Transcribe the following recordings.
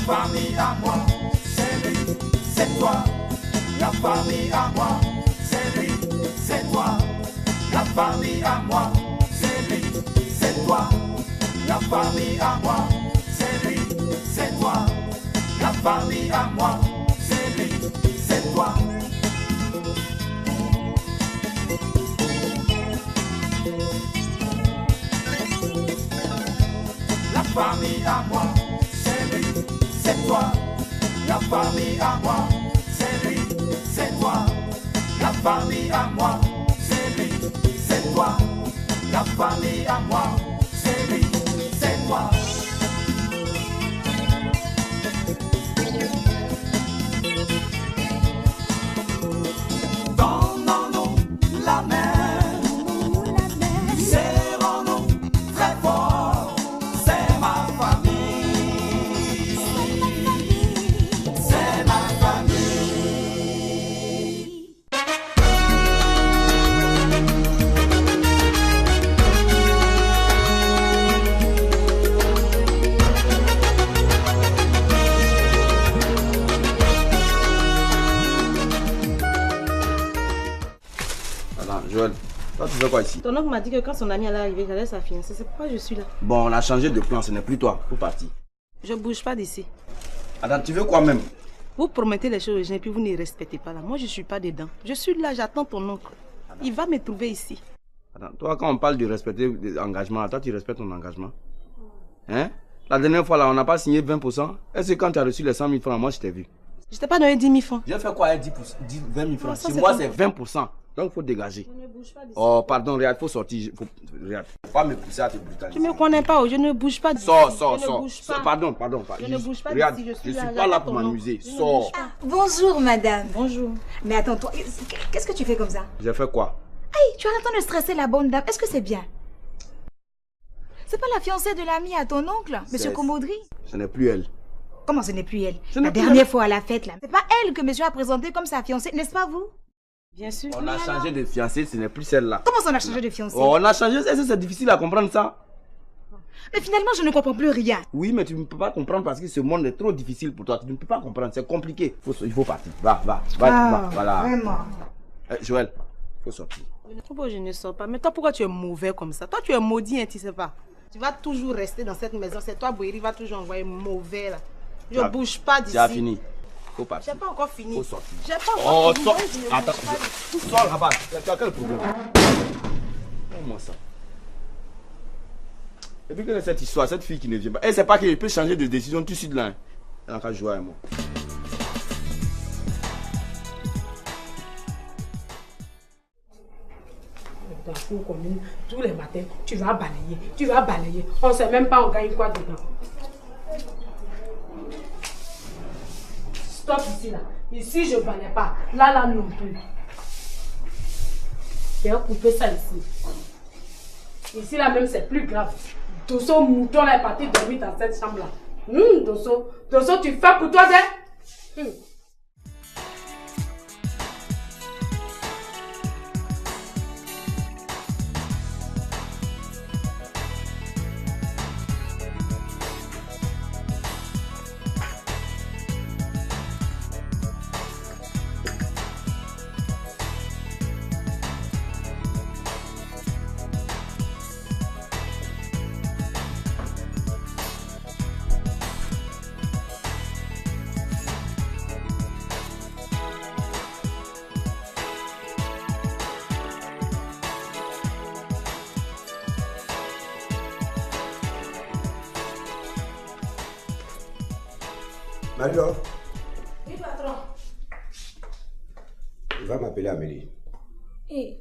famille à moi, c'est lui, c'est toi. La famille à moi, c'est lui, c'est toi. La famille à moi, c'est lui, c'est toi. La famille à moi, c'est lui, c'est toi. La famille à moi, c'est lui, c'est toi. La famille à moi, c'est lui, c'est toi. La famille à moi, c'est lui, c'est toi. La famille à moi, c'est lui, c'est toi. La famille à moi, c'est lui, c'est toi. Donnons-nous la main, serrons-nous très fort. C'est ma famille, c'est ma famille. Attends, Joël, toi tu fais quoi ici? Ton oncle m'a dit que quand son ami allait arriver, j'allais sa fiancée. C'est pourquoi je suis là. Bon, on a changé de plan, ce n'est plus toi, faut partir. Je bouge pas d'ici. Attends, tu veux quoi même? Vous promettez les choses aux gens et puis vous ne respectez pas là. Moi, je suis pas dedans. Je suis là, j'attends ton oncle. Il va me trouver ici. Attends, toi quand on parle de respecter l'engagement, toi tu respectes ton engagement? Hein? La dernière fois là, on n'a pas signé 20%. Est-ce que quand tu as reçu les 100 000 francs, moi je t'ai vu? Je t'ai pas donné 10 000 francs. J'ai fait quoi avec 20 000 francs? Chez moi c'est 20%. Donc il faut dégager. Je ne bouge pas d'ici. Oh pardon, regarde, il faut sortir. Regarde, faut pas me pousser à te brutaliser. Tu me connais pas, oh, je ne bouge pas d'ici. Sors. Je ne bouge pas. Pardon. Je ne bouge pas Regarde, d'ici, je suis pas là pour m'amuser. Sors. Bonjour madame. Bonjour. Mais attends, toi, qu'est-ce que tu fais comme ça? J'ai fait quoi? Hey, tu as le temps de stresser la bonne dame. Est-ce que c'est bien? C'est pas la fiancée de l'ami à ton oncle, monsieur Komodri? Ce n'est plus elle. Comment ce n'est plus elle? Ce n'est La plus dernière elle. fois à la fête là. C'est pas elle que monsieur a présenté comme sa fiancée, n'est-ce pas vous? Bien sûr. On a changé de fiancée, ce n'est plus celle-là. Comment ça on a changé de fiancée? Oh, on a changé, est-ce que c'est difficile à comprendre ça? Mais finalement je ne comprends plus rien. Oui, mais tu ne peux pas comprendre parce que ce monde est trop difficile pour toi. Tu ne peux pas comprendre, c'est compliqué. Il faut partir. Va, voilà. Vraiment. Joël, il faut sortir. Je ne sors pas. Mais toi, pourquoi tu es mauvais comme ça? Toi, tu es maudit, hein, tu sais pas. Tu vas toujours rester dans cette maison. C'est toi, Boéry, va toujours envoyer mauvais là. Je ne bouge pas d'ici. Tu as fini. Faut partir. J'ai pas encore fini. Faut sortir. J'ai pas encore fini. Sors. Je ne bouge Attends, pas d'ici. sors là-bas. Tu as quel problème? Comment ça? Et puis quelle est cette histoire, cette fille qui ne vient pas? Elle sait pas qu'elle peut changer de décision tout de suite là. Elle n'a qu'à jouer avec moi. Dans la cour commune, tous les matins, tu vas balayer. On ne sait même pas on gagne quoi dedans. Stop ici là. Ici je ne balaye pas. Là non plus. Je vais couper ça ici. Ici là même c'est plus grave. Dosso mouton là est parti dormir dans cette chambre là. Dosso, tu fais pour toi des... Marie-Laure, Oui, patron. il va m'appeler Amélie. Hey,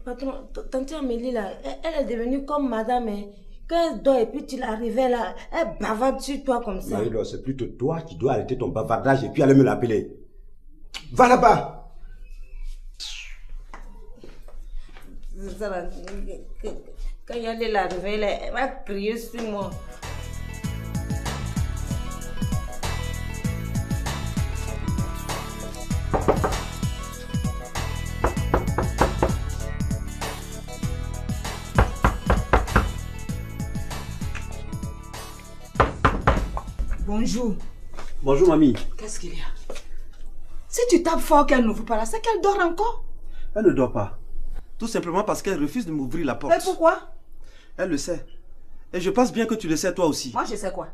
patron, tante Amélie là, elle est devenue comme madame. Hein. Quand elle dort et puis tu l'arrivais là, elle bavarde sur toi comme ça. Marie-Laure, c'est plutôt toi qui dois arrêter ton bavardage et puis aller me l'appeler. Va là-bas. Ça va, quand il y a de l'arrivée là, elle va crier sur moi. Bonjour. Bonjour, mamie. Qu'est-ce qu'il y a? Si tu tapes fort qu'elle n'ouvre pas là, c'est qu'elle dort encore. Elle ne dort pas. Tout simplement parce qu'elle refuse de m'ouvrir la porte. Mais pourquoi? Elle le sait. Et je pense bien que tu le sais toi aussi. Moi, je sais quoi?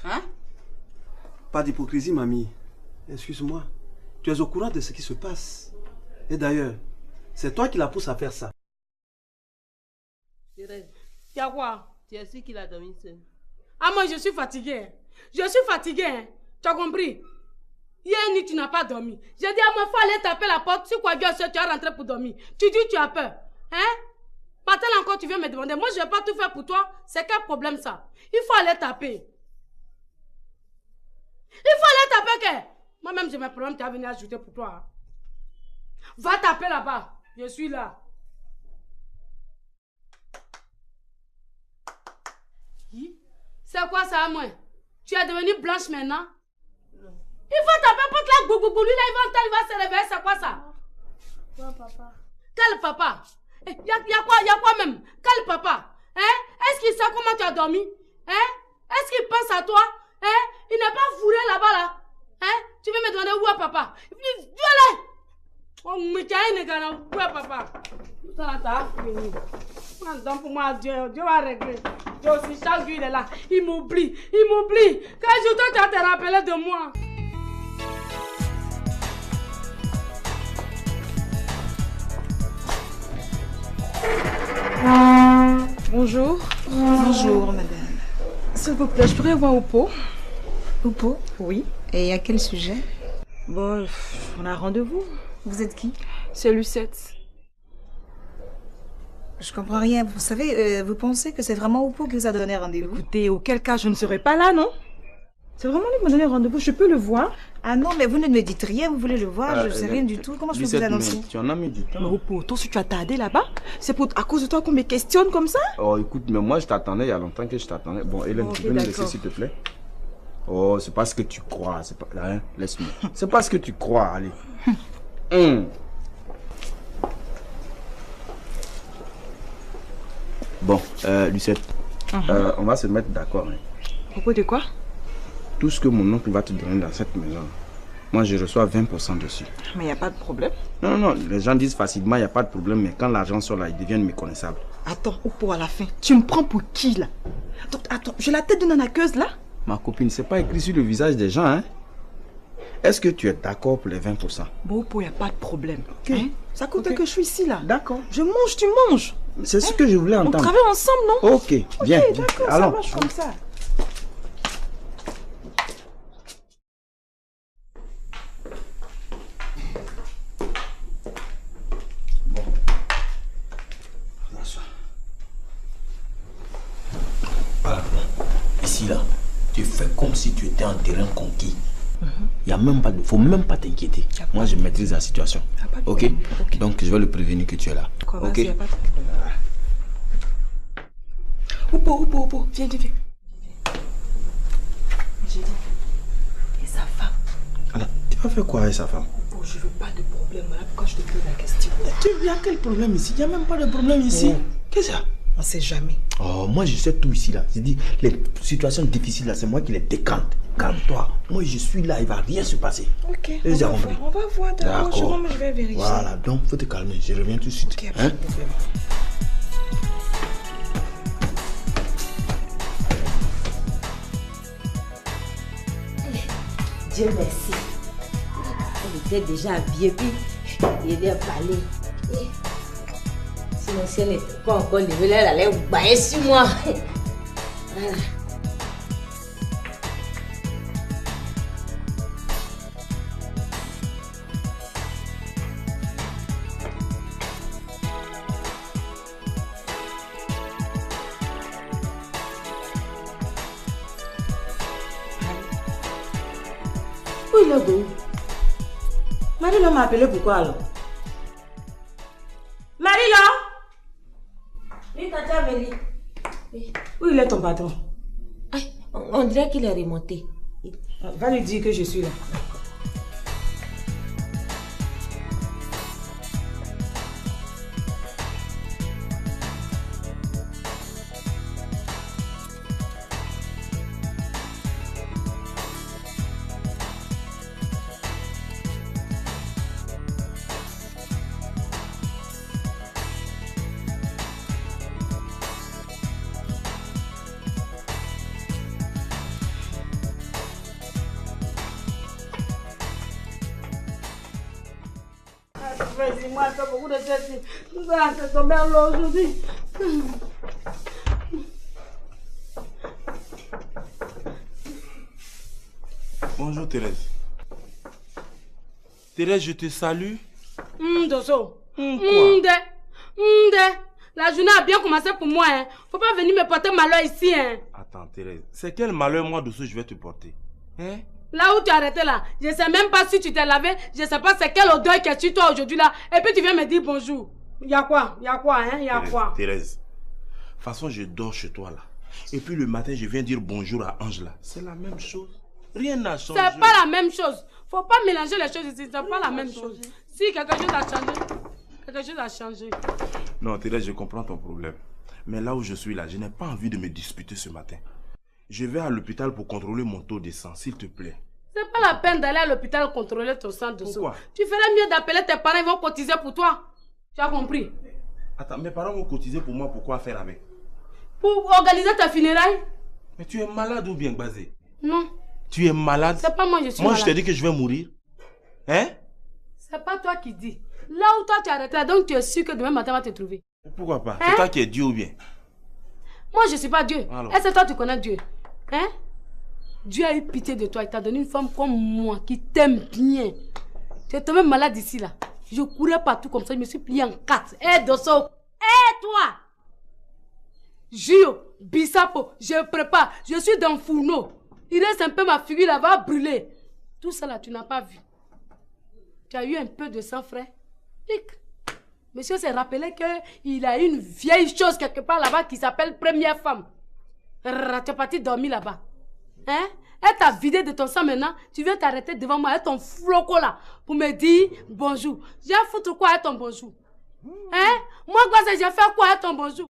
Hein? Pas d'hypocrisie, mamie. Excuse-moi. Tu es au courant de ce qui se passe. Et d'ailleurs, c'est toi qui la pousse à faire ça. Il y a quoi? Tu es sûr qu'il a dormi seul? Ah, moi, je suis fatiguée. Je suis fatiguée. Hein. Tu as compris? Hier nuit, tu n'as pas dormi. J'ai dit à moi, il faut aller taper la porte. Si quoi Dieu sait, tu es rentré pour dormir. Tu dis tu as peur. Hein? Maintenant encore, tu viens me demander. Moi, je ne vais pas tout faire pour toi. C'est quel problème ça? Il faut aller taper. Il faut aller taper que? Moi-même, j'ai mes problèmes, tu as venu ajouter pour toi. Hein? Va taper là-bas. Je suis là. C'est quoi ça, moi? Tu es devenue blanche maintenant? Non. Il faut taper pour que la gougou, lui là, il va se réveiller, c'est quoi ça? Quoi, papa? Quel papa? Il y a quoi même? Quel papa? Hein? Est-ce qu'il sait comment tu as dormi? Hein? Est-ce qu'il pense à toi? Hein? Il n'est pas fourré là-bas là? Hein? Tu veux me demander où est papa? Viens-le! Oh, mais tu as une gana, où est papa? Ça t'as fini. Donc pour moi, Dieu va régler. Dieu aussi, chaque jour il est là. Il m'oublie. Quand je dois te rappeler de moi. Bonjour. Bonjour, madame. S'il vous plaît, je pourrais voir Oupo? Oupo? Oui. Et à quel sujet? Bon, on a rendez-vous. Vous êtes qui? C'est Lucette. Je comprends rien. Vous savez, vous pensez que c'est vraiment Oupo qui vous a donné rendez-vous? Écoutez, auquel cas je ne serai pas là, non? C'est vraiment lui qui m'a donné rendez-vous, je peux le voir? Ah non, mais vous ne me dites rien, vous voulez le voir, je ne sais rien du tout. Comment je peux vous annoncer? Tu en as mis du temps. Mais Oupo, toi, si tu as tardé là-bas, c'est à cause de toi qu'on me questionne comme ça? Oh, écoute, mais moi je t'attendais, il y a longtemps que je t'attendais. Bon, Hélène, tu peux me laisser s'il te plaît? Oh, c'est pas ce que tu crois, c'est pas... Hein? Laisse-moi. C'est pas ce que tu crois, allez. Bon, Lucette, on va se mettre d'accord. Hein. À propos de quoi? Tout ce que mon oncle va te donner dans cette maison, moi je reçois 20% dessus. Mais il n'y a pas de problème. Non, les gens disent facilement il n'y a pas de problème, mais quand l'argent sort là, ils deviennent méconnaissables. Attends, Oupo, à la fin, tu me prends pour qui là? Attends, j'ai la tête d'une anaqueuse là? Ma copine, c'est pas écrit sur le visage des gens, hein? Est-ce que tu es d'accord pour les 20%? Bon, Oupo, il n'y a pas de problème. Okay. Hein? Ça compte que je suis ici là. D'accord. Je mange, tu manges. C'est ce que je voulais entendre. On travaille ensemble, non? Ok, viens. D'accord, alors, ça marche comme ça. Bon. Voilà. Ici, là, tu fais comme si tu étais en terrain conquis. Il y a même pas de... faut même pas t'inquiéter. Moi, je maîtrise la situation. Ok? Donc, je vais le prévenir que tu es là. Ok? Y a pas de problème. Oupo, viens. J'ai dit. Et sa femme? Alors, tu vas faire quoi avec sa femme? Oupo, je veux pas de problème. Voilà pourquoi je te pose la question. Il y a quel problème ici? Il n'y a même pas de problème ici. Qu'est-ce que c'est? On sait jamais. Oh, moi je sais tout ici là. Je dis, les situations difficiles là, c'est moi qui les décante. Calme-toi. Moi je suis là, il va rien se passer. Ok, on va voir. D'accord. Je vais vérifier. Voilà, donc faut te calmer. Je reviens tout de suite. Ok, pas de problème. Dieu merci. Elle était déjà habillée, puis il était parlé. Sinon, si elle n'était pas encore levée, elle allait bailler sur moi. Voilà. Où il est beau? Marie-Laure m'a appelé pourquoi alors? Marie-Laure? Oui, tata Amélie. Où il est ton patron? On dirait qu'il est remonté. Va lui dire que je suis là. fait ici. Moi, elle fait beaucoup de choses ici. Tout ça, c'est tombé en l'eau aujourd'hui. Bonjour Thérèse. Thérèse, je te salue. Dosso. La journée a bien commencé pour moi. Hein. Faut pas venir me porter malheur ici. Hein. Attends Thérèse, c'est quel malheur moi Dosso je vais te porter? Hein? Là où tu as arrêté là, je sais même pas si tu t'es lavé, je sais pas c'est quelle odeur qui est sur toi aujourd'hui là. Et puis tu viens me dire bonjour. Y'a quoi? Hein? Y'a quoi? Thérèse, de toute façon je dors chez toi là. Et puis le matin je viens dire bonjour à Ange là. C'est la même chose. Rien n'a changé. C'est pas la même chose. Faut pas mélanger les choses ici. C'est pas la même chose. Si quelque chose a changé, quelque chose a changé. Non, Thérèse, je comprends ton problème. Mais là où je suis là, je n'ai pas envie de me disputer ce matin. Je vais à l'hôpital pour contrôler mon taux de sang, s'il te plaît. C'est pas la peine d'aller à l'hôpital contrôler ton sang de Pourquoi? Tu ferais mieux d'appeler tes parents, ils vont cotiser pour toi. Tu as compris? Attends, mes parents vont cotiser pour moi, pourquoi faire avec? Pour organiser ta funéraille. Mais tu es malade ou bien basé? Non. Tu es malade? C'est pas moi, je suis malade. Moi, je t'ai dit que je vais mourir. Hein? C'est pas toi qui dis. Là où toi tu as arrêté, donc tu es sûr que demain matin va te trouver. Pourquoi pas? C'est toi qui es Dieu ou bien? Moi, je suis pas Dieu. Alors. Est-ce que toi tu connais Dieu? Hein? Dieu a eu pitié de toi. Il t'a donné une femme comme moi qui t'aime bien. Tu es tombé malade ici là. Je courais partout comme ça, je me suis plié en 4. Dosso. Toi! Gio, Bissapo, je prépare. Je suis dans le fourneau. Il reste un peu ma figure là, va brûler. Tout ça là, tu n'as pas vu. Tu as eu un peu de sang frais. Pic. Monsieur s'est rappelé qu'il a une vieille chose quelque part là-bas qui s'appelle première femme. Tu es parti dormir là-bas. Hein? Elle t'a vidé de ton sang maintenant. Tu viens t'arrêter devant moi avec ton floco là pour me dire bonjour. J'ai foutu quoi avec ton bonjour? Hein? Moi, j'ai fait quoi avec ton bonjour?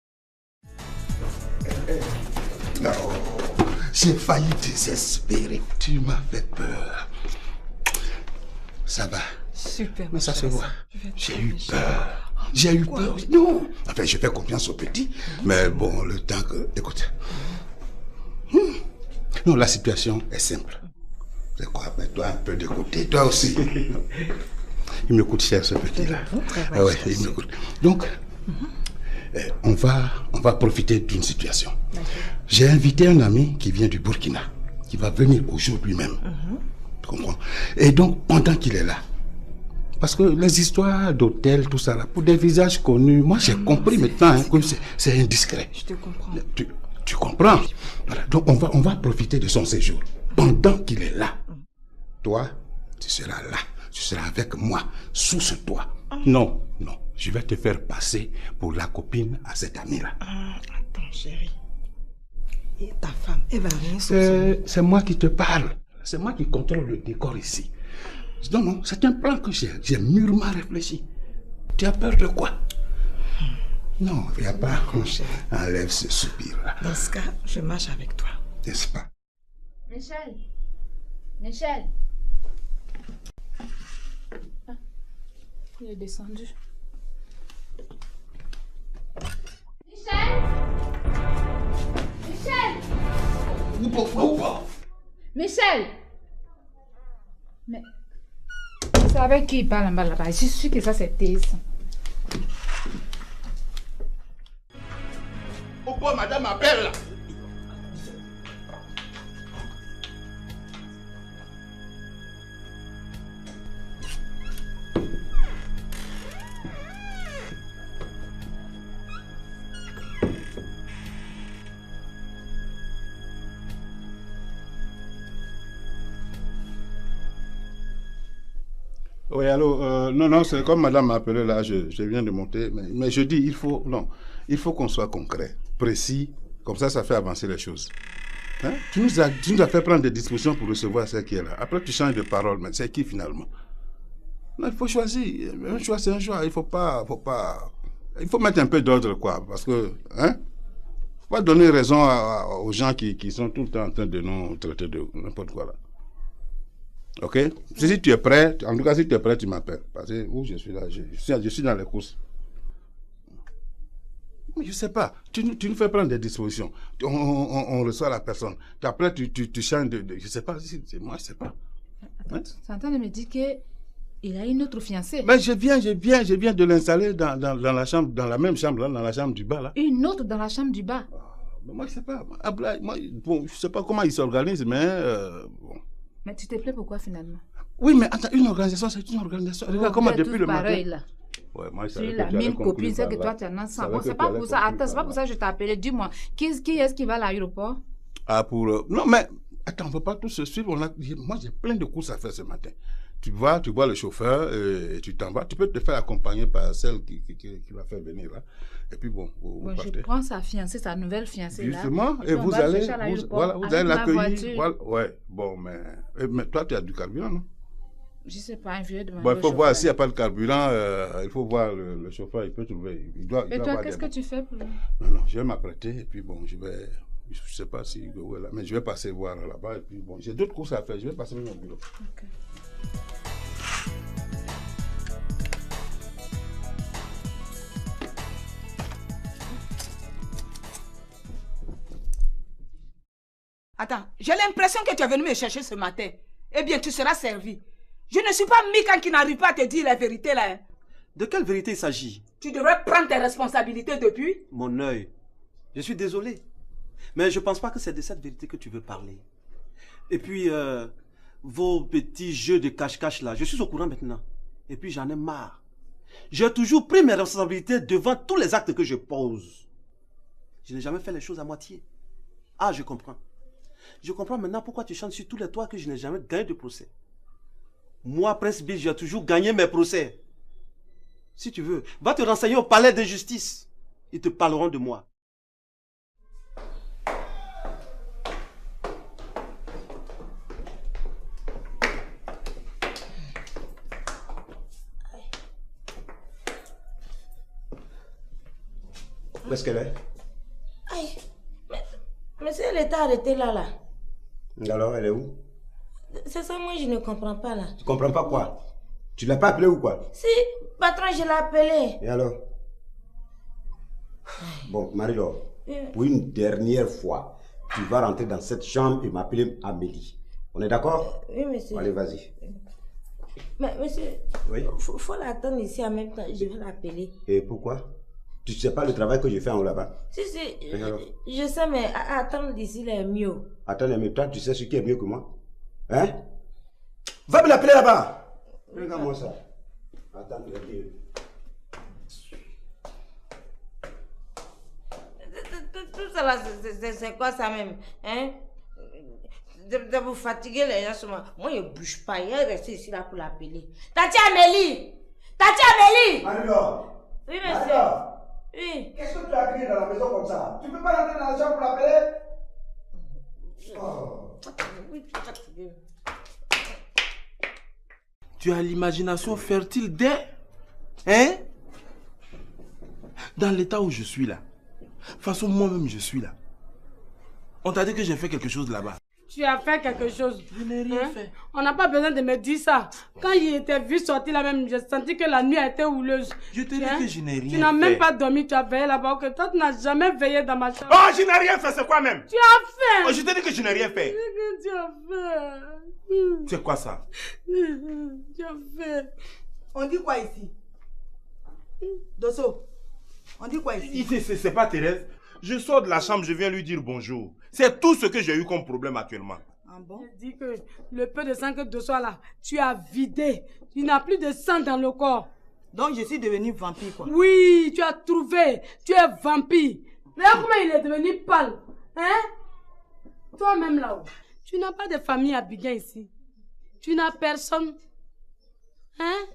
Non, j'ai failli désespérer. Tu m'as fait peur. Ça va. Super. Mais ça se voit. J'ai eu peur. J'ai eu peur. Non. Enfin, je fais confiance au petit. Mais bon, le temps que... Écoute. Non, la situation est simple. C'est quoi? Mets-toi un peu de côté. Toi aussi. Il me coûte cher, ce petit-là. Ah ouais, il me coûte. Donc, on va profiter d'une situation. J'ai invité un ami qui vient du Burkina, qui va venir aujourd'hui même. Tu comprends? Et donc, pendant qu'il est là, parce que les histoires d'hôtel, tout ça, là, pour des visages connus, moi j'ai compris maintenant hein, que c'est indiscret. Je te comprends. Tu comprends? Voilà. Donc, on va profiter de son séjour. Pendant qu'il est là, toi, tu seras là. Tu seras avec moi, sous ce toit. Non, je vais te faire passer pour la copine à cette amie-là. Attends, chérie. Et ta femme, elle va rien soupçonner. C'est moi qui te parle. C'est moi qui contrôle le décor ici. Non, c'est un plan que j'ai mûrement réfléchi. Tu as peur de quoi? Non, il n'y a pas. Enlève ce soupir-là. Dans ce cas, je marche avec toi. N'est-ce pas? Michel. Il est descendu. Michel. Mais c'est avec qui il parle en bas là-bas? Je suis sûre que ça c'est Thèse. Pourquoi madame m'appelle là? Oui, allô, non, c'est comme madame m'a appelé là, je viens de monter, mais je dis, il faut qu'on soit concret, précis, comme ça fait avancer les choses. Hein? Tu nous as fait prendre des dispositions pour recevoir celle qui est là. Après, tu changes de parole, mais c'est qui finalement? Non, il faut choisir, un choix c'est un choix, il faut mettre un peu d'ordre, quoi, parce que, hein? Faut pas donner raison aux gens qui sont tout le temps en train de nous traiter de n'importe quoi là. Ok? Si tu es prêt, en tout cas si tu es prêt, tu m'appelles. Parce que où je suis là, je suis dans les courses. Mais je sais pas, tu nous fais prendre des dispositions. On reçoit la personne. Après tu changes de je sais pas, c'est moi, je sais pas. Attends, tu es en train de me dire qu'il Il a une autre fiancée. Mais je viens de l'installer dans la chambre, dans la même chambre, là, dans la chambre du bas, là. Une autre dans la chambre du bas. Moi, je sais pas. Bon, je sais pas comment ils s'organisent, mais bon. Mais tu te plais pourquoi finalement? Oui, mais attends, une organisation, c'est une organisation. Regarde comment depuis le matin. Là. Ouais, moi, tu l'as mis une copine, c'est que toi tu en as 100. Bon, c'est pas pour ça. Attends, c'est pas pour ça que je t'ai appelé. Dis-moi, qui est-ce qui va à l'aéroport? Ah, pour. Non, mais attends, on ne peut pas tous se suivre. Moi, j'ai plein de courses à faire ce matin. Tu vois le chauffeur et tu t'en vas. Tu peux te faire accompagner par celle qui va faire venir là. Et puis bon, vous partez. Je prends sa fiancée, sa nouvelle fiancée là. Justement, et vous allez l'accueillir. Voilà, ouais, bon, mais toi, tu as du carburant, non? Je ne sais pas, un vieux de bon, il faut voir s'il n'y a pas de carburant, il faut voir le chauffeur, il peut trouver. Et toi, qu'est-ce que tu fais pour lui? Non, je vais m'apprêter et puis bon, je ne sais pas si est là, mais je vais passer voir là-bas et puis bon, j'ai d'autres courses à faire, je vais passer dans mon bureau. Ok. Attends, j'ai l'impression que tu es venu me chercher ce matin. Eh bien, tu seras servi. Je ne suis pas Mika qui n'arrive pas à te dire la vérité là. Hein. De quelle vérité il s'agit? Tu devrais prendre tes responsabilités depuis. Mon œil. Je suis désolé. Mais je ne pense pas que c'est de cette vérité que tu veux parler. Et puis, vos petits jeux de cache-cache là, je suis au courant maintenant. Et puis, j'en ai marre. J'ai toujours pris mes responsabilités devant tous les actes que je pose. Je n'ai jamais fait les choses à moitié. Ah, je comprends. Je comprends maintenant pourquoi tu chantes sur tous les toits que je n'ai jamais gagné de procès. Moi, Prince Bill, j'ai toujours gagné mes procès. Si tu veux, va te renseigner au palais de justice. Ils te parleront de moi. Où est-ce qu'elle est? Aïe, mais si elle était arrêtée là. Alors, elle est où? C'est ça, moi, je ne comprends pas là. Tu comprends pas quoi? Tu l'as pas appelée ou quoi? Si, patron, je l'ai appelée. Et alors? Bon, Marie-Laure, pour une dernière fois, tu vas rentrer dans cette chambre et m'appeler Amélie. On est d'accord? Oui, monsieur. Allez, vas-y. Mais monsieur, oui? faut l'attendre ici en même temps, je vais l'appeler. Et pourquoi? Tu sais pas le travail que je fais en haut là-bas? Si, je sais, mais attendre d'ici là est mieux. Attends, mais toi, tu sais ce qui est mieux que moi? Hein? Va me l'appeler là-bas! Regarde-moi ça. Attends, Dieu. Tout ça là, c'est quoi ça même? Hein? De vous fatiguer les gens sur moi. Moi, je ne bouge pas. Il est resté ici là pour l'appeler. Tati Amélie! Tati Amélie! Marie-Laure! Oui, monsieur. Oui. Qu'est-ce que tu as crié dans la maison comme ça? Tu peux pas rentrer dans la chambre pour l'appeler? Tu as l'imagination fertile dès... Hein? Dans l'état où je suis là. De toute façon, moi-même, je suis là. On t'a dit que j'ai fait quelque chose là-bas. Tu as fait quelque chose. Je n'ai rien fait. On n'a pas besoin de me dire ça. Quand il était vu sortir là même, j'ai senti que la nuit a été houleuse. Je te dis que je n'ai rien fait. Tu n'as même pas dormi, tu as veillé là-bas. Que toi, tu n'as jamais veillé dans ma chambre. Oh, je n'ai rien fait, c'est quoi même? Tu as fait. Oh, je te dis que je n'ai rien fait. Tu as fait. C'est quoi ça? Tu as fait. On dit quoi ici? Dosso, on dit quoi ici? C'est pas Thérèse. Je sors de la chambre, je viens lui dire bonjour. C'est tout ce que j'ai eu comme problème actuellement. Ah bon? Je dis que le peu de sang que Dosso a là, tu as vidé. Tu n'as plus de sang dans le corps. Donc je suis devenu vampire quoi? Oui, tu as trouvé. Tu es vampire. Regarde comment il est devenu pâle. Hein? Toi-même là-haut. Tu n'as pas de famille à Biguin ici. Tu n'as personne. Hein?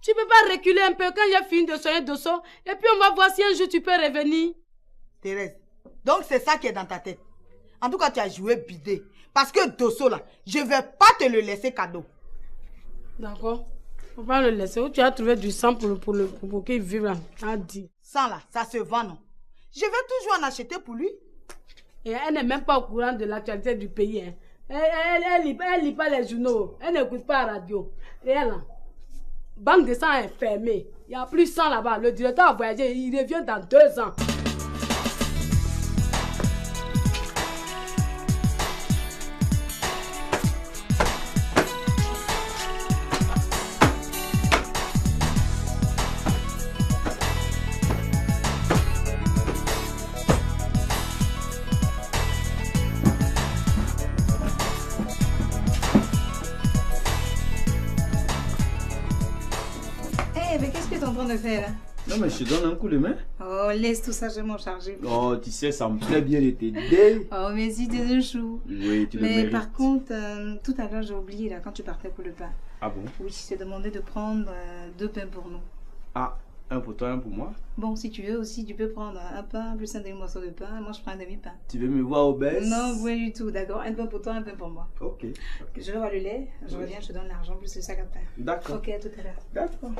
Tu peux pas reculer un peu quand j'ai fini de soigner Dosso et puis on va voir si un jour tu peux revenir. Thérèse, donc c'est ça qui est dans ta tête. En tout cas, tu as joué bidé. Parce que Dosso là, je vais pas te le laisser cadeau. D'accord. Faut pas le laisser. Où tu as trouvé du sang pour qu'il vive là? A dit. Sang là, ça se vend non? Je vais toujours en acheter pour lui. Et elle n'est même pas au courant de l'actualité du pays. Hein. Elle lit pas les journaux. Elle n'écoute pas la radio. Et elle là. Banque de sang est fermée. Il n'y a plus de sang là-bas. Le directeur a voyagé. Il revient dans 2 ans. train de faire là? Non, mais je te donne un coup de main. Oh, laisse tout ça, je vais m'en charger. Oh, tu sais, ça me plaît bien de t'aider. Oh, mais si, t'es un chou. Oui, tu le Mais mérites. par contre, tout à l'heure, j'ai oublié là, quand tu partais pour le pain. Ah bon? Oui, je t'ai demandé de prendre 2 pains pour nous. Ah, un pour toi, un pour moi. Bon, si tu veux aussi, tu peux prendre un pain plus un demi-morceau de pain. Moi, je prends un demi-pain. Tu veux me voir obèse? Non, pas du tout, d'accord. Un pain pour toi, un pain pour moi. Ok. Je vais voir le lait, je reviens, je te donne l'argent plus le sac à pain. D'accord. Ok, à tout à l'heure. D'accord.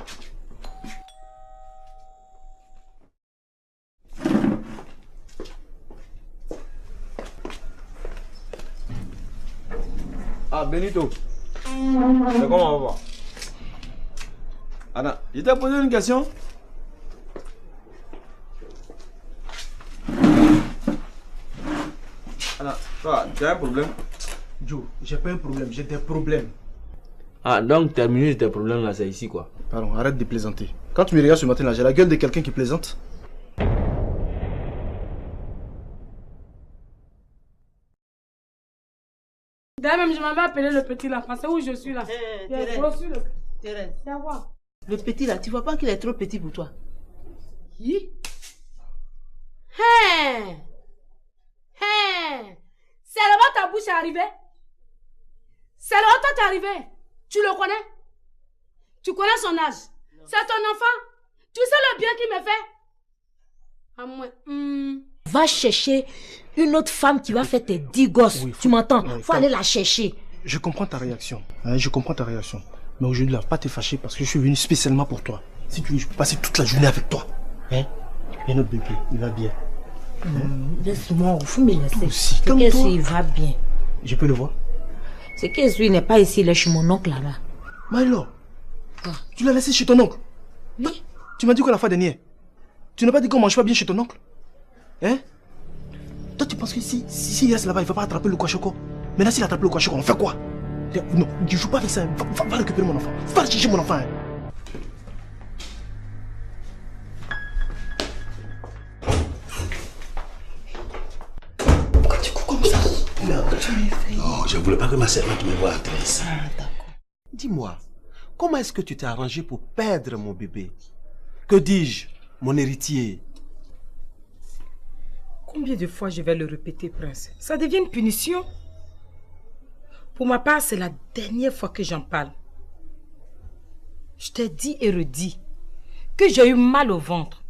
Ah, Benito. C'est comment on va voir? Anna, je t'ai posé une question. Anna, toi, tu as un problème? Joe, j'ai pas un problème, j'ai des problèmes. Ah, donc terminer tes problèmes là, c'est ici quoi? Pardon, arrête de plaisanter. Quand tu me regardes ce matin là, j'ai la gueule de quelqu'un qui plaisante. D'ailleurs, même je m'avais appelé le petit là. Pensez où je suis là. Thérèse. Thérèse. Le petit là, tu vois pas qu'il est trop petit pour toi? Qui? Hein? Hein? C'est là-bas ta bouche est arrivée? C'est là-bas toi t'es arrivé? Tu le connais? Tu connais son âge? C'est ton enfant? Tu sais le bien qu'il me fait? À moi. Va chercher une autre femme qui va faire tes 10 gosses. Oui, tu m'entends? Ouais, Faut aller la chercher. Je comprends ta réaction. Hein, je comprends ta réaction. Mais aujourd'hui, là, pas te fâcher parce que je suis venu spécialement pour toi. Si tu veux, je peux passer toute la journée avec toi. Hein? Et notre bébé, il va bien. Laisse-moi, il faut me laisser. Aussi, C'est calme-toi. qu'il va bien. Je peux le voir? C'est qu'il n'est pas ici, il est chez mon oncle là-bas. Milo, tu l'as laissé chez ton oncle? Oui. Tu m'as dit quoi la fois dernière? Tu n'as pas dit qu'on mange pas bien chez ton oncle? Hein? Toi, tu penses que si il reste là-bas, il va pas attraper le kwashoko? Maintenant, s'il attrape le kwashoko, on fait quoi? Non, je joue pas avec ça. Hein. Va récupérer mon enfant. Va chercher mon enfant. Hein. Pourquoi tu cours comme ça? Non, je voulais pas que ma servante me voie entrer ici. Dis-moi, comment est-ce que tu t'es arrangé pour perdre mon bébé? Que dis-je, mon héritier? Combien de fois je vais le répéter, Prince? Ça devient une punition. Pour ma part, c'est la dernière fois que j'en parle. Je t'ai dit et redit que j'ai eu mal au ventre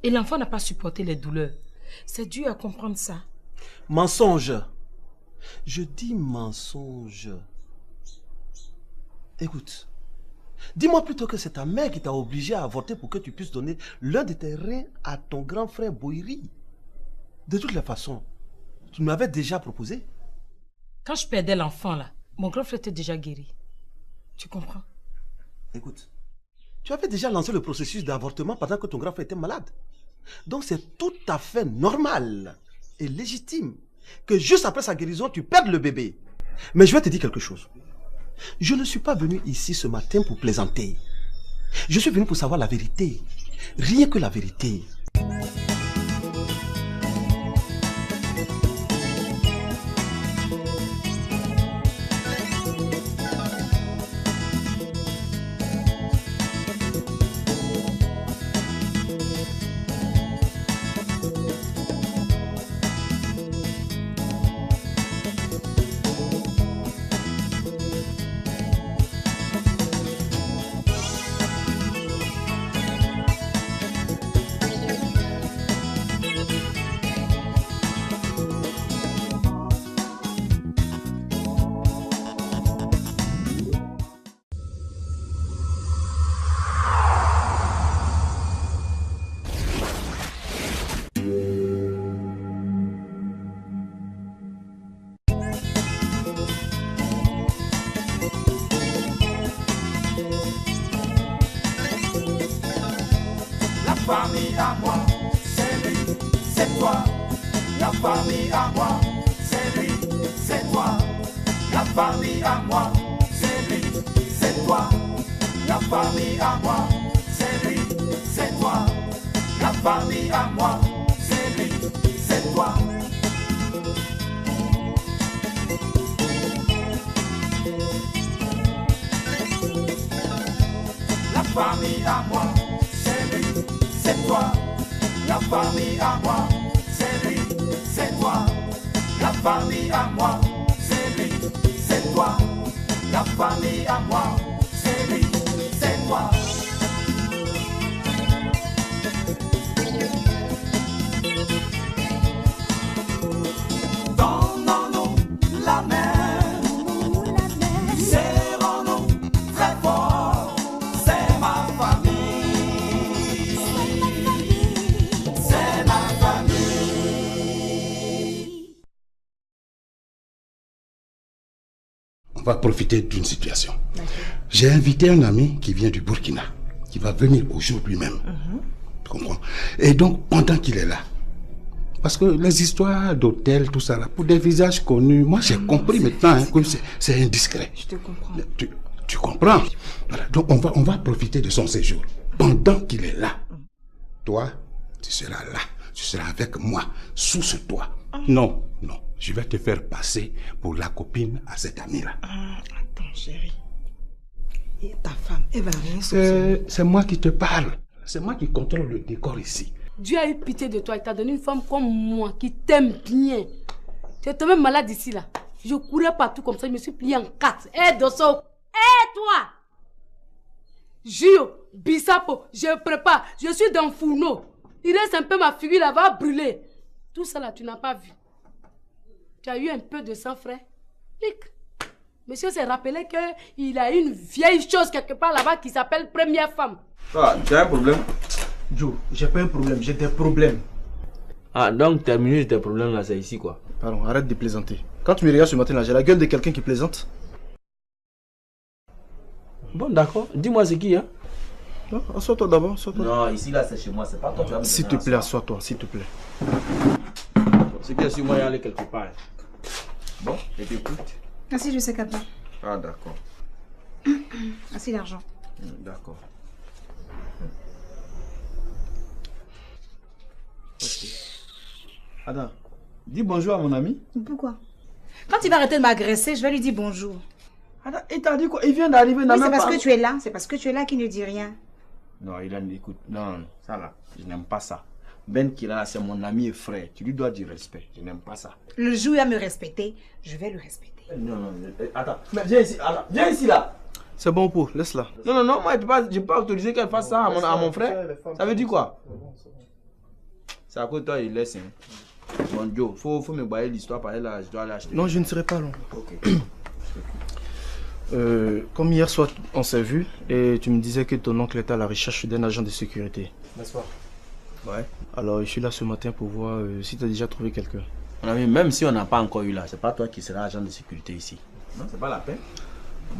et l'enfant n'a pas supporté les douleurs. C'est dur à comprendre ça. Mensonge. Je dis mensonge. Écoute, dis-moi plutôt que c'est ta mère qui t'a obligé à avorter pour que tu puisses donner l'un de tes reins à ton grand frère Boiri. De toutes les façons, tu m'avais déjà proposé. Quand je perdais l'enfant là, mon grand frère était déjà guéri. Tu comprends? Écoute, tu avais déjà lancé le processus d'avortement pendant que ton grand frère était malade. Donc c'est tout à fait normal et légitime que juste après sa guérison, tu perdes le bébé. Mais je vais te dire quelque chose. Je ne suis pas venu ici ce matin pour plaisanter. Je suis venu pour savoir la vérité. Rien que la vérité. famille à moi, c'est lui, c'est toi. La famille à moi, c'est lui, c'est toi. La famille à moi, c'est lui, c'est toi. La famille à moi, c'est lui, c'est toi. La famille à moi, c'est lui, c'est toi. La famille à moi, c'est c'est toi. La famille à moi, c'est lui, c'est toi. La famille à moi, c'est lui, c'est toi. La famille à moi, c'est lui, c'est toi. Donnons-nous la main, serrons-nous très fort. C'est ma famille, c'est ma famille. On va profiter d'une situation. J'ai invité un ami qui vient du Burkina, qui va venir aujourd'hui même. Tu comprends? Et donc, pendant qu'il est là, parce que les histoires d'hôtel, tout ça, là, pour des visages connus, moi j'ai compris maintenant hein, que c'est indiscret. Je te comprends. Tu comprends? Voilà. Donc on va profiter de son séjour. Pendant qu'il est là, toi, tu seras là. Tu seras avec moi, sous ce toit. Non, non. Je vais te faire passer pour la copine à cet ami-là. Attends, chérie. Et ta femme, elle va rien soupçonner. C'est moi qui te parle. C'est moi qui contrôle le décor ici. Dieu a eu pitié de toi. Il t'a donné une femme comme moi qui t'aime bien. Tu es tombé malade ici là. Je courais partout comme ça. Je me suis plié en 4. Hé, Dosso. Hé, toi. Gio, Bissapo, je prépare. Je suis dans Fourneau. Il reste un peu ma figure là, va brûler. Tout ça là, tu n'as pas vu. Tu as eu un peu de sang frais. Pic. Monsieur s'est rappelé qu'il a une vieille chose quelque part là-bas qui s'appelle première femme. Ah, tu as un problème? Joe, j'ai pas un problème, j'ai des problèmes. Ah, donc terminer tes problèmes là, c'est ici quoi? Pardon, arrête de plaisanter. Quand tu me regardes ce matin là, j'ai la gueule de quelqu'un qui plaisante. Bon, d'accord. Dis-moi c'est qui, hein? Non, assois-toi d'abord, assois-toi. Non, ici là c'est chez moi, c'est pas toi, tu vas me S'il te plaît, assois-toi, s'il te plaît. C'est que sur moi, il y a aller quelque part. Bon, je t'écoute. Merci, je sais qu'après. Ah, d'accord. Merci l'argent. D'accord. Ok. Ada, dis bonjour à mon ami. Pourquoi? Quand il va arrêter de m'agresser, je vais lui dire bonjour. Ada, il t'a dit quoi? Il vient d'arriver, Oui, c'est parce que tu es là. C'est parce que tu es là qu'il ne dit rien. Non, il a écoute. Non, ça là, je n'aime pas ça. Ben Kira, c'est mon ami et frère. Tu lui dois du respect. Je n'aime pas ça. Le jour où il va me respecter, je vais le respecter. Non, non, attends. Mais viens ici, Ada. Viens ici là. C'est bon pour, laisse-la. Non, non, non, moi je ne peux pas autoriser qu'elle fasse ça à mon frère. Ça veut dire quoi? C'est à cause de toi, il laisse. Hein. Bon, Joe, faut me bailler l'histoire par là, je dois aller acheter. Non, je ne serai pas long. Ok. Comme hier soir, on s'est vu et tu me disais que ton oncle était à la recherche d'un agent de sécurité. N'est-ce pas? Ouais. Alors, je suis là ce matin pour voir si tu as déjà trouvé quelqu'un. Mon ami, même si on n'a pas encore eu là, c'est pas toi qui seras agent de sécurité ici. Non, c'est pas la peine.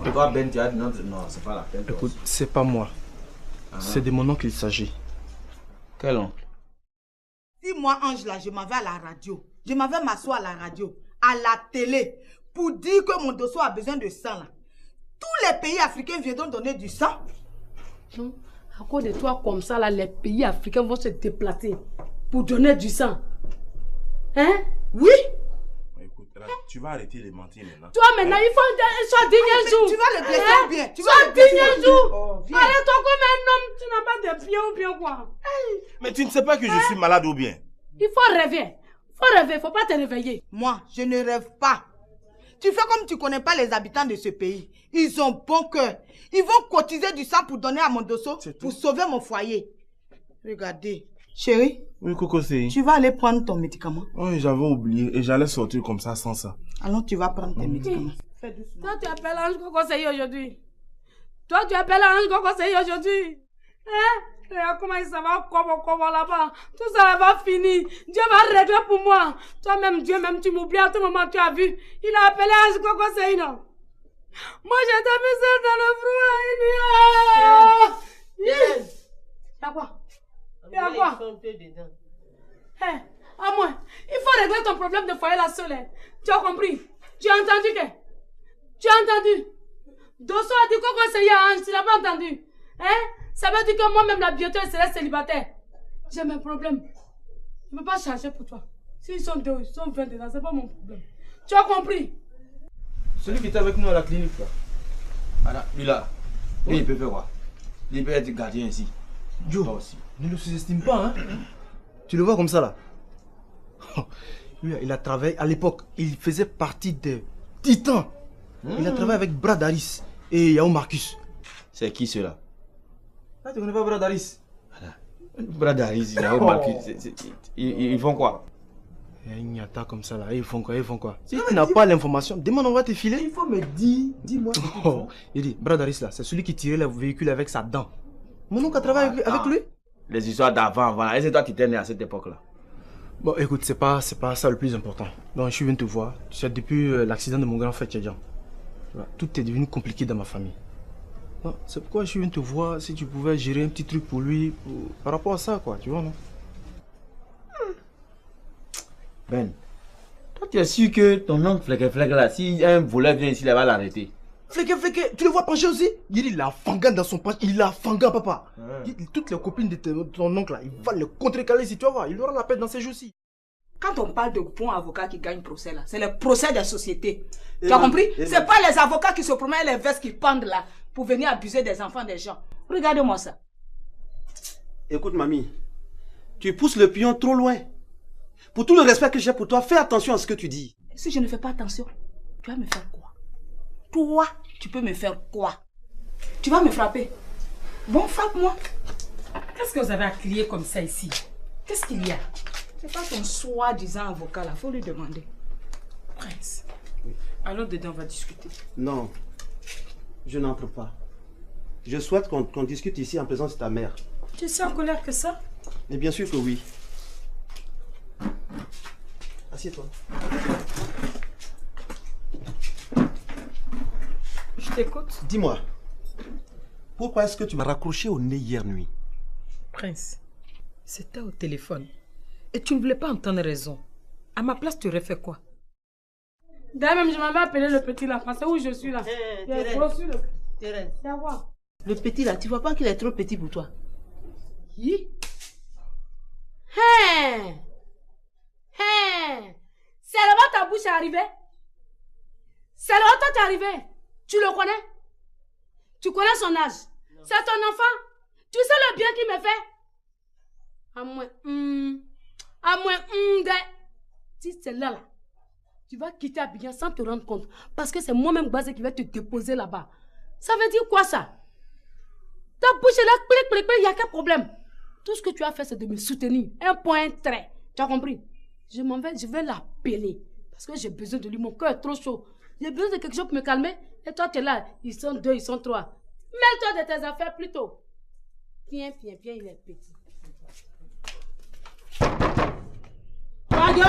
Et toi, Ben, tu as dit non, c'est pas la peine. Écoute, c'est pas moi. C'est de mon oncle qu'il s'agit. Quel oncle? Si moi, Ange, là, je m'en vais à la radio, je m'en vais m'asseoir à la radio, à la télé, pour dire que mon dossier a besoin de sang, là. Tous les pays africains viendront donner du sang. Non, à cause de toi, comme ça, là, les pays africains vont se déplacer pour donner du sang. Hein? Oui? Écoute, là, tu vas arrêter de mentir maintenant. Toi, maintenant, il faut sois digne jour. Tu vas le blesser bien. Tu vas sois le blesser digne bien. jour. Oh, viens. Arrête-toi comme un homme. Tu n'as pas de pied ou bien quoi? Mais tu ne sais pas que je suis malade ou bien? Il faut rêver. Faut rêver, faut pas te réveiller. Moi, je ne rêve pas. Tu fais comme tu ne connais pas les habitants de ce pays. Ils ont bon cœur. Ils vont cotiser du sang pour donner à mon dosso, pour sauver mon foyer. Regardez. Chérie, Oui, Coco, c'est... tu vas aller prendre ton médicament. Oui, j'avais oublié et j'allais sortir comme ça sans ça. Alors tu vas prendre tes médicaments. Fais doucement. Toi, tu appelles Ange Conseiller aujourd'hui. Toi, tu appelles Ange Conseiller aujourd'hui. Hein? Regarde comment il s'en va comment là-bas. Tout ça va finir. Dieu va régler pour moi. Toi-même, Dieu, même tu m'oublies à tout moment, tu as vu. Il a appelé Ange Conseiller, non? Moi, j'étais mis seule dans le froid. Y'a quoi? Y'a quoi? Hé, à moi, il faut régler ton problème de foyer là seul. Hein. Tu as compris? Tu as entendu que? Tu as entendu? Dosso a dit quoi conseiller à Ange, tu n'as pas entendu? Hein? Ça veut dire que moi-même, là, bientôt, elle serait célibataire. J'ai mes problèmes. Je ne peux pas charger pour toi. S'ils sont 2, ils sont 20 dedans, c'est pas mon problème. Tu as compris? Celui qui était avec nous à la clinique là. Voilà, lui là. Lui, il peut faire quoi? Il peut être gardien ici. Joe, ne le sous-estime pas, hein. Tu le vois comme ça, là. Lui, il a travaillé, à l'époque, il faisait partie des titans. Il a travaillé avec Brad Harris et Yao Marcus. C'est qui ceux-là? Ah, tu connais pas Brad Harris? Brad Harris, Yao Marcus, ils font quoi? Il y a une attaque comme ça, là. Ils font quoi? Si tu n'as pas l'information, demande, on va te filer. Il faut me dire, dis-moi. Il dit, Brad Harris, là, c'est celui qui tirait le véhicule avec sa dent. Mon oncle a travaillé avec lui. Les histoires d'avant, voilà. Est-ce que toi, tu étais né à cette époque-là? Bon, écoute, c'est pas ça le plus important. Donc, je suis venu te voir. Tu sais, depuis l'accident de mon grand frère Tchadjan, tout est devenu compliqué dans ma famille. C'est pourquoi je suis venu te voir, si tu pouvais gérer un petit truc pour lui, par rapport à ça, quoi, tu vois, non? Ben, toi, tu es sûr que ton oncle Fleque là, si un voleur vient ici, il va l'arrêter? Fleque, tu le vois pencher aussi? Il a fangan dans son poche, il a fangan, papa. Toutes les copines de ton oncle là, il va le contrecaler si tu vas voir, il aura la paix dans ces jours-ci. Quand on parle de bons avocats qui gagnent procès là, c'est le procès des sociétés. Tu as compris? C'est pas les avocats qui se promènent les vestes qui pendent là pour venir abuser des enfants des gens. Regarde-moi ça. Écoute, mamie, tu pousses le pion trop loin. Pour tout le respect que j'ai pour toi, fais attention à ce que tu dis. Si je ne fais pas attention, tu vas me faire quoi? Toi, tu peux me faire quoi? Tu vas me frapper. Bon, frappe-moi. Qu'est-ce que vous avez à crier comme ça ici? Qu'est-ce qu'il y a? C'est pas ton soi-disant avocat là, faut lui demander. Prince, allons dedans, on va discuter. Non, je n'entre pas. Je souhaite qu'on discute ici en présence de ta mère. Tu es si en colère que ça? Mais bien sûr que oui. Assieds-toi. Je t'écoute. Dis-moi, pourquoi est-ce que tu m'as raccroché au nez hier nuit? Prince, c'était au téléphone. Et tu ne voulais pas entendre raison. À ma place, tu aurais fait quoi? D'ailleurs, même je m'avais appelé le petit là. C'est où je suis là. Thérèse. Le petit là, tu vois pas qu'il est trop petit pour toi? Hi. C'est là-bas ta bouche est arrivée. C'est là-bas toi t'es arrivé. Tu le connais? Tu connais son âge? C'est ton enfant. Tu sais le bien qu'il me fait? À moins, si c'est là, tu vas quitter Abidjan sans te rendre compte. Parce que c'est moi-même Bazé qui vais te déposer là-bas. Ça veut dire quoi ça? Ta bouche est là, il n'y a qu'un problème. Tout ce que tu as fait, c'est de me soutenir. Un point, un trait. Tu as compris? Je m'en vais, je vais l'appeler. Parce que j'ai besoin de lui, mon cœur est trop chaud. J'ai besoin de quelque chose pour me calmer. Et toi, tu es là. Ils sont 2, ils sont 3. Mêle-toi de tes affaires plutôt. Viens, il est petit. Royo!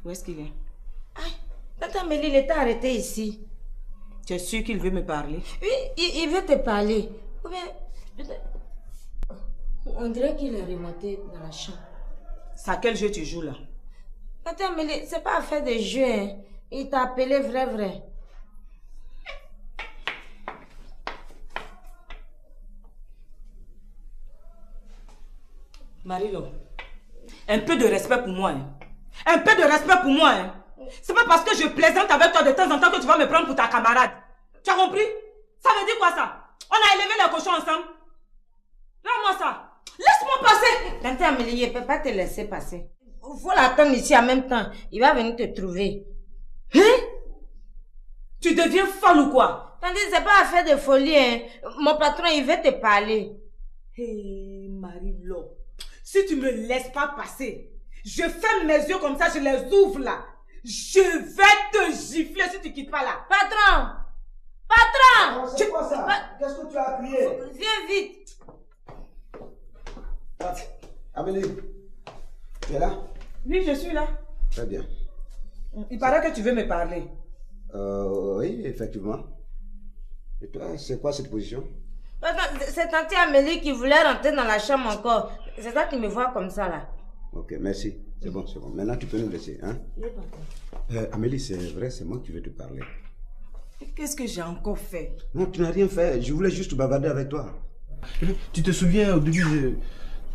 Où est-ce qu'il est? Tata Amélie, il était arrêté ici. Tu es sûr qu'il veut me parler? Oui, il veut te parler. Ou bien, on dirait qu'il est remonté dans la chambre. C'est à quel jeu tu joues là? Tata Amélie, c'est pas affaire de jeu, hein. Il t'a appelé vrai. Marilo, un peu de respect pour moi. Hein. Un peu de respect pour moi. Hein. C'est pas parce que je plaisante avec toi de temps en temps que tu vas me prendre pour ta camarade. Tu as compris? Ça veut dire quoi ça? On a élevé les cochons ensemble. Donne-moi ça. Laisse-moi passer. Tante Amélie, je ne peux pas te laisser passer. Il faut l'attendre ici en même temps. Il va venir te trouver. Hein? Tu deviens folle ou quoi? Tandis c'est pas affaire de folie. Hein. Mon patron, il veut te parler. Hé, Marilo. Si tu me laisses pas passer, je ferme mes yeux comme ça, je les ouvre là. Je vais te gifler si tu quittes pas là. Patron! Patron! C'est quoi ça? Qu'est-ce que tu as crié? Viens vite. Amélie, tu es là? Oui, je suis là. Très bien. Il paraît que tu veux me parler. Oui, effectivement. Et toi, c'est quoi cette position? C'est tante Amélie qui voulait rentrer dans la chambre encore. C'est ça qui me voit comme ça là. Ok, merci. C'est bon. Maintenant, tu peux nous laisser, hein? Amélie, c'est vrai, c'est moi qui veux te parler. Qu'est-ce que j'ai encore fait? Non, tu n'as rien fait. Je voulais juste bavarder avec toi. Tu te souviens au début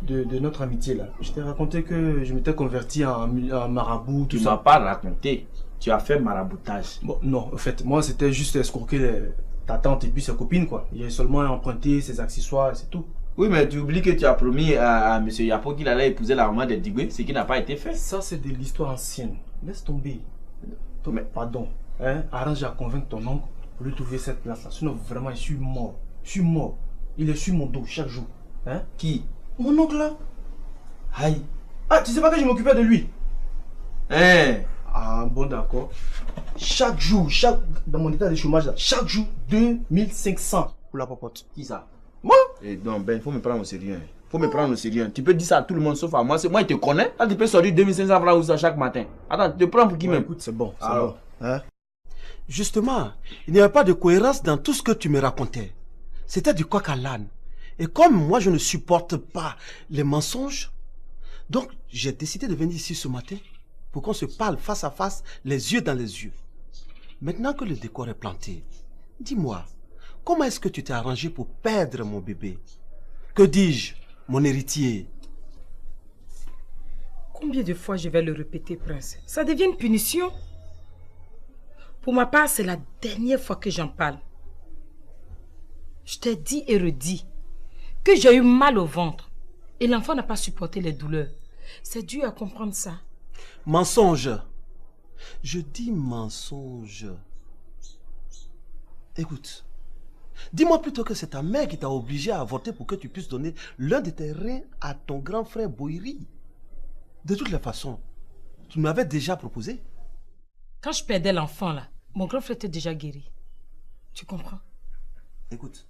de notre amitié là. Je t'ai raconté que je m'étais converti en marabout, tout ça. Tu m'as pas raconté. Tu as fait maraboutage. Bon, non, en fait, moi c'était juste escroquer ta tante et puis ses copines quoi. J'ai seulement emprunté ses accessoires et c'est tout. Oui, mais tu oublies que tu as promis à M. Yapo qu'il allait épouser la maman de Digwe, ce qui n'a pas été fait. Ça c'est de l'histoire ancienne. Laisse tomber. Mais pardon, hein, arrange à convaincre ton oncle pour lui trouver cette place là. Sinon vraiment je suis mort. Je suis mort. Il est sur mon dos chaque jour. Hein? Qui? Mon oncle là. Aïe. Ah, tu sais pas que je m'occupais de lui? Hein? Ah bon d'accord. Chaque jour, dans mon état de chômage là, chaque jour 2500 pour la popote. Qui ça? Moi? Et donc Ben, il faut me prendre au sérieux. Faut me prendre au sérieux. Tu peux dire ça à tout le monde sauf à moi. Moi, il te connaît. Là, tu peux sortir 2500 francs ou ça chaque matin. Attends, tu te prends pour qui même? Écoute, c'est bon. Alors, bon. Hein? Justement, il n'y avait pas de cohérence dans tout ce que tu me racontais. C'était du coq à l'âne. Et comme moi, je ne supporte pas les mensonges, donc j'ai décidé de venir ici ce matin pour qu'on se parle face à face, les yeux dans les yeux. Maintenant que le décor est planté, dis-moi, comment est-ce que tu t'es arrangé pour perdre mon bébé? Que dis-je, mon héritier? Combien de fois je vais le répéter, Prince? Ça devient une punition. Pour ma part, c'est la dernière fois que j'en parle. Je t'ai dit et redit que j'ai eu mal au ventre et l'enfant n'a pas supporté les douleurs. C'est dur à comprendre ça. Mensonge. Je dis mensonge. Écoute, dis-moi plutôt que c'est ta mère qui t'a obligé à avorter pour que tu puisses donner l'un de tes reins à ton grand frère Boiri. De toutes les façons, tu m'avais déjà proposé. Quand je perdais l'enfant là, mon grand frère était déjà guéri. Tu comprends? Écoute,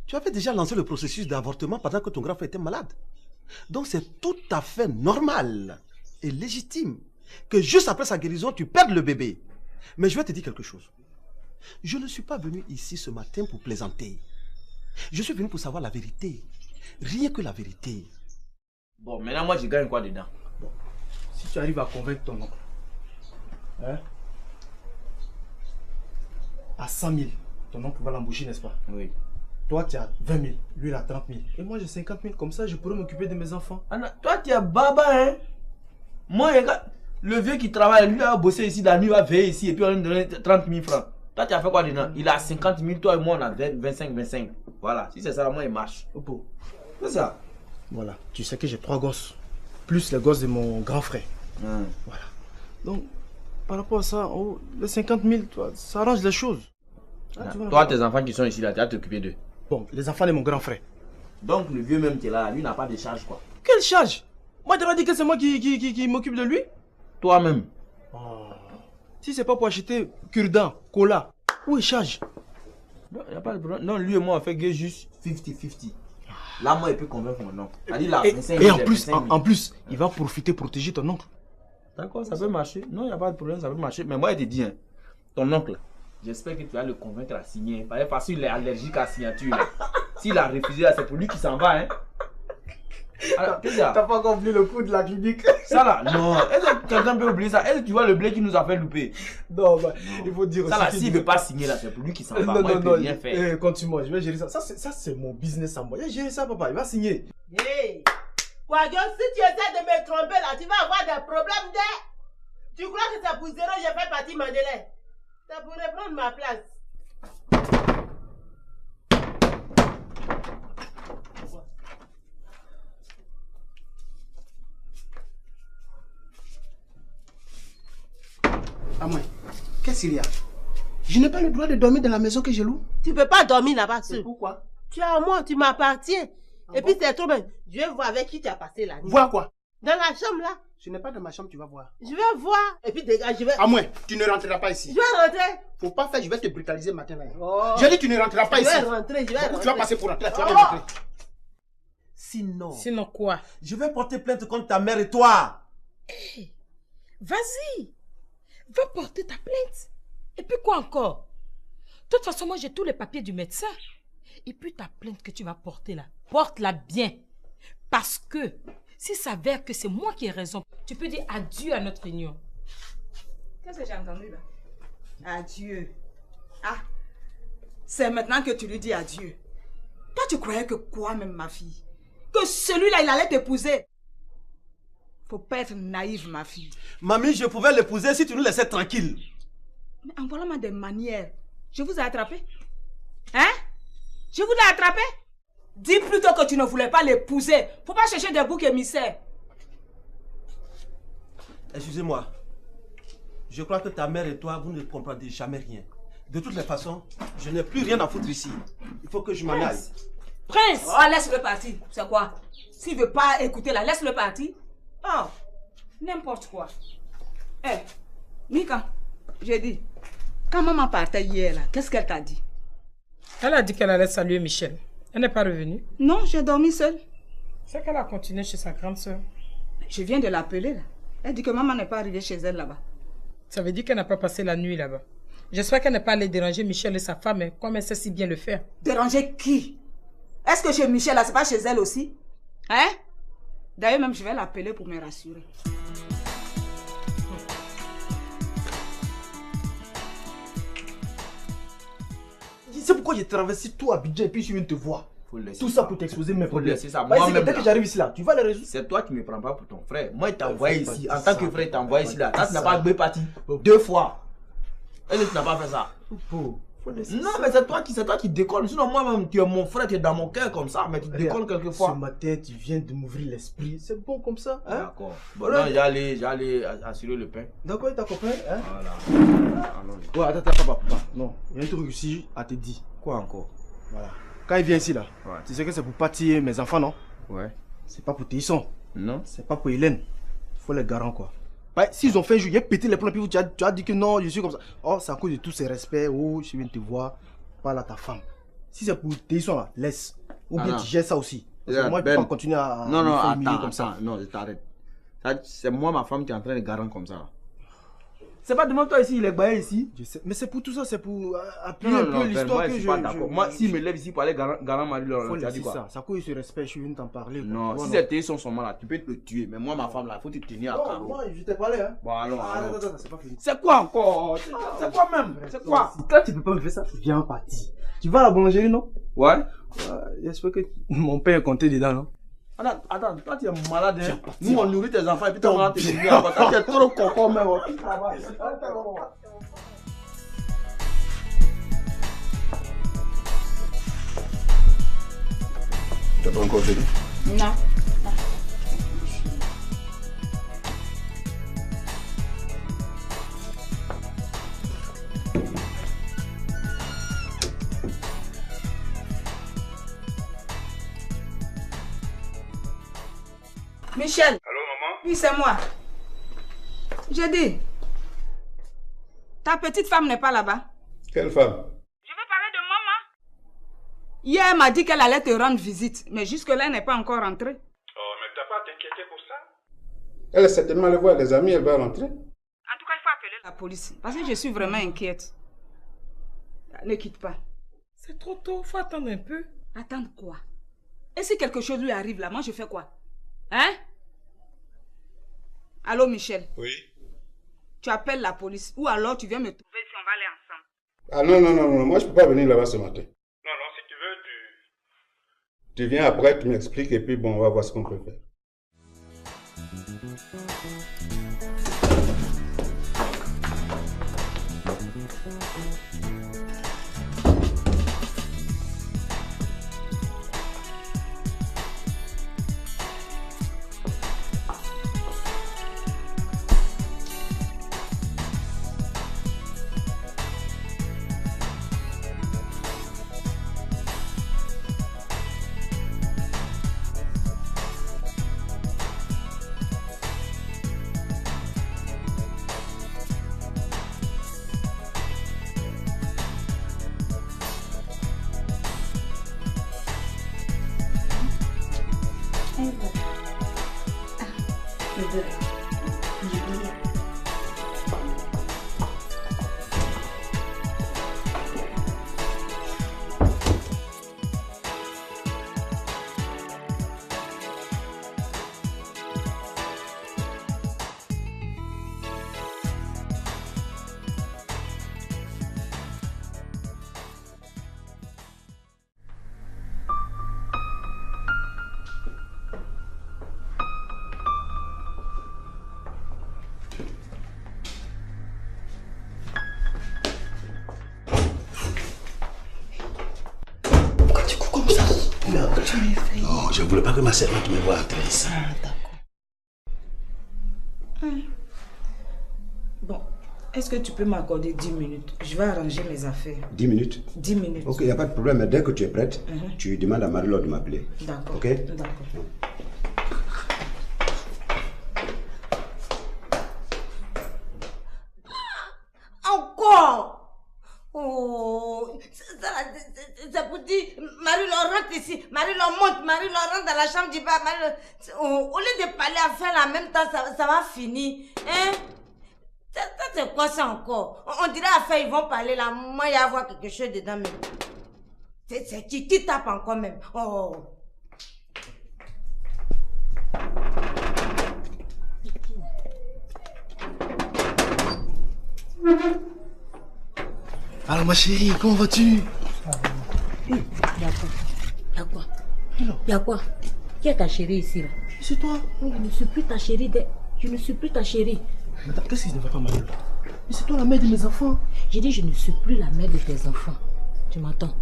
tu avais déjà lancé le processus d'avortement pendant que ton grand frère était malade. Donc c'est tout à fait normal et légitime que juste après sa guérison, tu perdes le bébé. Mais je vais te dire quelque chose. Je ne suis pas venu ici ce matin pour plaisanter. Je suis venu pour savoir la vérité. Rien que la vérité. Bon, maintenant moi je gagne quoi dedans? Bon, si tu arrives à convaincre ton oncle, hein, à 100 000, ton oncle va l'embaucher, n'est-ce pas? Oui. Toi, tu as 20 000, lui, il a 30 000. Et moi, j'ai 50 000. Comme ça, je pourrais m'occuper de mes enfants. Anna, toi, tu es baba, hein? Moi, regarde, le vieux qui travaille, lui, a bossé ici, la nuit, il va veiller ici, et puis on lui donne 30 000 francs. Toi, tu as fait quoi dedans? Il a 50 000, toi et moi, on a 25. Voilà, si c'est ça, moi, il marche. C'est ça. Voilà, tu sais que j'ai 3 gosses, plus les gosses de mon grand frère. Voilà. Donc, par rapport à ça, oh, les 50 000, toi, ça arrange les choses. Ah, toi, tes enfants qui sont ici, là, tu vas t'occuper d'eux. Bon, les enfants de mon grand frère. Donc, le vieux même qui est là, lui n'a pas de charge, quoi. Quelle charge? Moi, tu m'as dit que c'est moi qui m'occupe de lui? Toi-même. Oh. Si c'est pas pour acheter cure-dent, cola, où est charge? Non, il n'y a pas de problème. Non, lui et moi, on fait que juste 50-50. Là, moi, il peut convaincre mon oncle. Et en plus, il va profiter protéger ton oncle. D'accord, ça peut marcher. Non, il n'y a pas de problème, ça peut marcher. Mais moi, je te dis, hein, ton oncle, j'espère que tu vas le convaincre à signer. Parce qu'il est allergique à la signature. S'il a refusé, c'est pour lui qui s'en va. Hein. T'as pas encore oublié le coup de la clinique? Ça là, non. Est-ce que quelqu'un peut oublier ça? Est-ce que tu vois le blé qui nous a fait louper? Non, bah, il faut dire ça là, s'il ne veut pas signer là, c'est pour lui qui s'en va. Moi, il peut rien faire. Continue-moi, je vais gérer ça. Ça, c'est mon business à moi. Je vais gérer ça, papa. Il va signer. Hey! Quadio, si tu essaies de me tromper là, tu vas avoir des problèmes de... Tu crois que c'est pour zéro, je fais partie Mandela? Ça pourrait prendre ma place. Ah moi, qu'est-ce qu'il y a? Je n'ai pas le droit de dormir dans la maison que je loue. Tu peux pas dormir là-bas seul. Pourquoi? Tu es à moi, tu m'appartiens. Et puis c'est trop bien. Je vais voir avec qui tu as passé la nuit. Voir quoi? Dans la chambre là. Ce n'est pas dans ma chambre, tu vas voir. Je vais voir. Et puis dégage, je vais... À moi, tu ne rentreras pas ici. Je vais rentrer. Faut pas faire, je vais te brutaliser matin là. Oh. J'ai dit tu ne rentreras pas ici. Je vais rentrer. Tu vas passer pour rentrer, tu vas rentrer. Sinon quoi? Je vais porter plainte contre ta mère et toi. Hey, vas-y. Va porter ta plainte. Et puis quoi encore? De toute façon, moi j'ai tous les papiers du médecin. Et puis ta plainte que tu vas porter là, porte-la bien. Parce que s'il s'avère que c'est moi qui ai raison, tu peux dire adieu à notre union. Qu'est-ce que j'ai entendu là? Adieu. Ah, c'est maintenant que tu lui dis adieu. Toi, tu croyais que quoi même, ma fille? que celui-là, il allait t'épouser. Faut pas être naïve, ma fille. Mamie, je pouvais l'épouser si tu nous laissais tranquille. Mais en voilà des manières. Je vous ai attrapé. Hein? Je vous ai attrapé? Dis plutôt que tu ne voulais pas l'épouser. Faut pas chercher des boucs émissaires. Excusez-moi. Je crois que ta mère et toi, vous ne comprendrez jamais rien. De toutes les façons, je n'ai plus rien à foutre ici. Il faut que je m'en aille. Prince! Oh, laisse-le partir. C'est quoi? S'il veut pas écouter là, laisse-le partir. Oh, n'importe quoi. Eh, Mika, j'ai dit, quand maman partait hier là, qu'est-ce qu'elle t'a dit? Elle a dit qu'elle allait saluer Michel. Elle n'est pas revenue? Non, j'ai dormi seule. C'est qu'elle a continué chez sa grande soeur. Je viens de l'appeler là. Elle dit que maman n'est pas arrivée chez elle là-bas. Ça veut dire qu'elle n'a pas passé la nuit là-bas. J'espère qu'elle n'est pas allée déranger Michel et sa femme, hein, comme elle sait si bien le faire. Déranger qui? Est-ce que chez Michel là, c'est pas chez elle aussi? Hein? D'ailleurs même je vais l'appeler pour me rassurer. C'est pourquoi j'ai traversé tout Abidjan et puis je viens te voir. Tout ça pour t'exposer mes problèmes. C'est ça. Dès que j'arrive ici là, tu vas le résoudre. C'est toi qui me prends pas pour ton frère. Moi, il t'a envoyé ici. En tant que frère, il t'a envoyé ici là. Tu n'as pas deux parties. 2 fois. Et tu n'as pas fait ça. Non, mais c'est toi qui décolles. Sinon, moi-même, tu es mon frère, tu es dans mon cœur comme ça, mais tu décolles quelquefois. Ce matin, tu viens de m'ouvrir l'esprit. C'est bon comme ça. Hein? D'accord. Bon, non, j'allais assurer le pain. D'accord, t'as compris? Hein? Voilà. Ouais, attends, papa. Non, il y a un truc ici à te dire. Quoi encore? Voilà. Quand il vient ici là, tu sais que c'est pour pâtir mes enfants, non? Ouais. C'est pas pour Téisson. Non. C'est pas pour Hélène. Il faut les garants, quoi. S'ils ont fait un jour, il a pété les plombs, puis tu as dit que non, je suis comme ça. Oh, c'est à cause de tous ces respects. Oh, je viens te voir. Parle à ta femme. Si c'est pour Téisson là, laisse. Ou bien tu gères ça aussi. Parce que moi, je peux pas continuer à me humilier comme ça. Non, je t'arrête. C'est moi, ma femme, qui est en train de garantir comme ça. C'est pas devant toi ici, il est baillé ici. Je sais. Mais c'est pour tout ça, c'est pour appuyer un peu l'histoire que je... Moi, s'il me lève ici pour aller garant Marie, tu as dit quoi? Ça cause ce respect, je viens t'en parler. Non, si c'est Téisson son mal là, tu peux te tuer. Mais moi, ma femme là, il faut te tenir à carreau. Moi, je t'ai parlé, hein. Bon, alors. Attends, c'est pas fini. C'est quoi encore? C'est quoi même? C'est quoi? Quand tu peux pas me faire ça, viens partir. Tu vas à la boulangerie, non? Ouais. J'espère que mon père est compté dedans, non? Attends, toi tu es malade, hein? Nous on nourrit tes enfants et puis toi on te nourrit à toi. Tu es trop coco même. Tu n'as pas encore fini? Non. Michel. Allô, maman? Oui, c'est moi. J'ai dit, ta petite femme n'est pas là-bas. Quelle femme? Je veux parler de maman. Hier, elle m'a dit qu'elle allait te rendre visite, mais jusque-là, elle n'est pas encore rentrée. Oh, mais t'as pas à t'inquiéter pour ça? Elle est certainement allée voir les amis, elle va rentrer. En tout cas, il faut appeler la police, parce que je suis vraiment inquiète. Ne quitte pas. C'est trop tôt, faut attendre un peu. Attendre quoi? Et si quelque chose lui arrive là, moi je fais quoi? Hein? Allô, Michel? Oui. Tu appelles la police ou alors tu viens me trouver si on va aller ensemble. Ah non, moi je peux pas venir là-bas ce matin. Non, si tu veux, Tu viens après, tu m'expliques et puis bon, on va voir ce qu'on peut faire. voulais pas que ma servante me voie entrer ici. Ah, d'accord. Bon, est-ce que tu peux m'accorder 10 minutes? Je vais arranger mes affaires. 10 minutes? 10 minutes. Ok, il n'y a pas de problème. Mais dès que tu es prête, tu demandes à Marie-Laure de m'appeler. D'accord. Ok? D'accord. Encore? Oh, c'est pour dire, Marie-Laure rentre ici, Marie-Laure monte, Marie-Laure rentre dans la chambre du bas, au lieu de parler à faire en même temps, ça va finir. Hein? Ça, c'est quoi ça encore? On dirait à faire, ils vont parler là, moi il y a à voir quelque chose dedans même. C'est qui tape encore même? Oh. Alors ma chérie, comment vas-tu? Y'a quoi? Y'a quoi? Qui est ta chérie ici là? C'est toi. Oui, je ne suis plus ta chérie. Je ne suis plus ta chérie. Madame, qu'est-ce qui ne va pas, Marie-Laure? Mais c'est toi la mère de mes enfants. J'ai dit je ne suis plus la mère de tes enfants. Tu m'entends?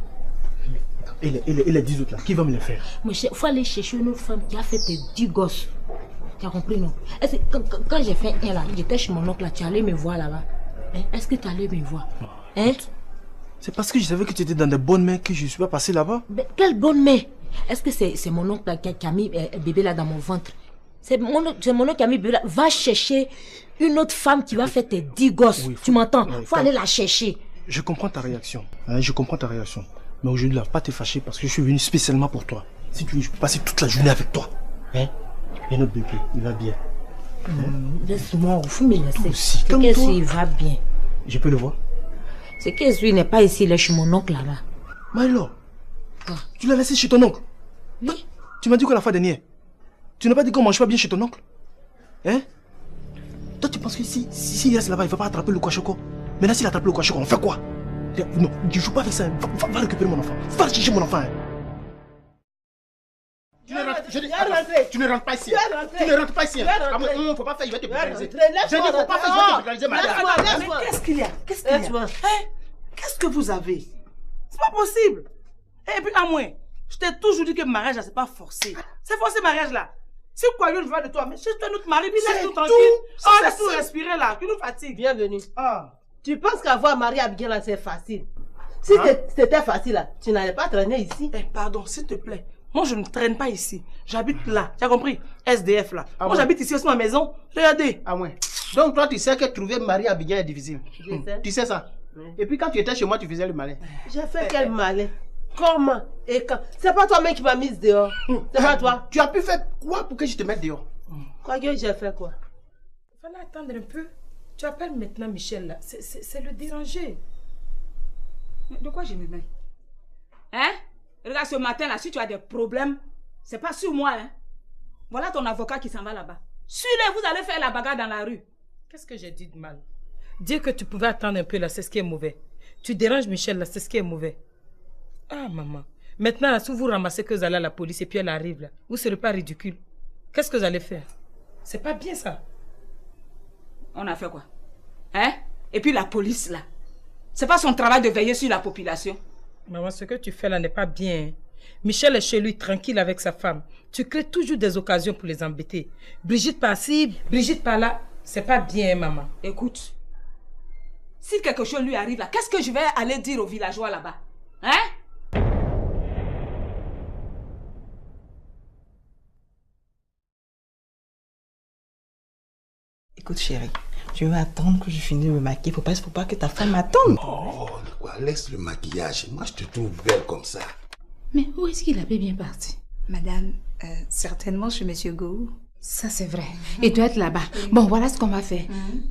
Et les 10 autres là, qui va me les faire? Il faut aller chercher une autre femme qui a fait tes 10 gosses. Tu as compris, non? Quand j'ai fait un là, j'étais chez mon oncle là, tu allais me voir là-bas. Est-ce que tu allais me voir? Hein? C'est parce que je savais que tu étais dans de bonnes mains que je ne suis pas passé là-bas. Quelle bonne main? Est-ce que c'est mon oncle là, qui a mis bébé là dans mon ventre? C'est mon oncle qui a mis bébé là. Va chercher une autre femme qui va faire tes 10 gosses. Oui, tu m'entends? Faut aller la chercher. Je comprends ta réaction. Hein, je comprends ta réaction. Mais aujourd'hui, là, pas te fâcher parce que je suis venu spécialement pour toi. Si tu veux, je peux passer toute la journée avec toi. Hein? Et notre bébé, il va bien. Laisse-moi, il faut me laisser. Qu'est-ce qu'il va bien? Je peux le voir? C'est que lui n'est pas ici, il est chez mon oncle là-bas. Marie-Laure, tu l'as laissé chez ton oncle? Oui. Tu m'as dit quoi la fois dernière? Tu n'as pas dit qu'on mange pas bien chez ton oncle? Hein? Toi, tu penses que si il reste là-bas, il va pas attraper le Kwashoko? Maintenant, s'il attrape le Kwashoko, on fait quoi? Non, je joue pas avec ça. Va récupérer mon enfant. Va chercher mon enfant. Hein. Tu ne rentres pas ici. Tu ne rentres pas ici. Il ne faut pas faire, je vais te brutaliser. Je ne faut pas faire, je vais te brutaliser, madame. Mais qu'est-ce qu'il y a? Qu'est-ce qu'il y a? Qu'est-ce que vous avez? C'est pas possible. Et puis à moi, je t'ai toujours dit que le mariage là, c'est pas forcé. C'est forcé le mariage là. Si Kwayo ne veut de toi, mais cherche-toi notre mari, puis laisse-nous tranquille. Oh, laisse-nous respirer là, tu nous fatigues. Bienvenue. Tu penses qu'avoir Marie Abigail là, c'est facile? Si c'était facile là, tu n'allais pas traîner ici. Pardon, s'il te plaît. Moi, je ne traîne pas ici. J'habite là. Tu as compris? SDF là. Moi, j'habite ici, c'est ma maison. Regardez. Ah ouais. Donc, toi, tu sais que trouver Marie Abigail est difficile. Tu sais ça? Et puis, quand tu étais chez moi, tu faisais le malin. J'ai fait quel malin? Comment? Et quand? C'est pas toi-même qui m'as mise dehors. C'est pas toi. Tu as pu faire quoi pour que je te mette dehors? Quoi que j'ai fait quoi? Il fallait attendre un peu. Tu appelles maintenant Michel là. C'est le déranger. De quoi je me mêle? Hein? Regarde, ce matin là, si tu as des problèmes, c'est pas sur moi, hein. Voilà ton avocat qui s'en va là-bas. Suis-le, vous allez faire la bagarre dans la rue. Qu'est-ce que j'ai dit de mal? Dire que tu pouvais attendre un peu là, c'est ce qui est mauvais. Tu déranges Michel là, c'est ce qui est mauvais. Ah maman, maintenant là, si vous ramassez que vous allez à la police et puis elle arrive là, vous ne serez pas ridicule. Qu'est-ce que vous allez faire? C'est pas bien ça. On a fait quoi? Hein? Et puis la police là, c'est pas son travail de veiller sur la population. Maman, ce que tu fais là n'est pas bien. Michel est chez lui, tranquille avec sa femme. Tu crées toujours des occasions pour les embêter. Brigitte par-ci, Brigitte par-là. C'est pas bien, maman. Écoute, si quelque chose lui arrive là, qu'est-ce que je vais aller dire aux villageois là-bas? Hein? Écoute, chérie, tu vas attendre que je finisse de me maquiller. Faut pas que ta femme m'attende. Oh, quoi, laisse le maquillage. Moi, je te trouve belle comme ça. Mais où est-ce qu'il avait bien parti? Madame, certainement chez Monsieur Gou. Ça, c'est vrai. Il doit être là-bas. Bon, voilà ce qu'on va faire.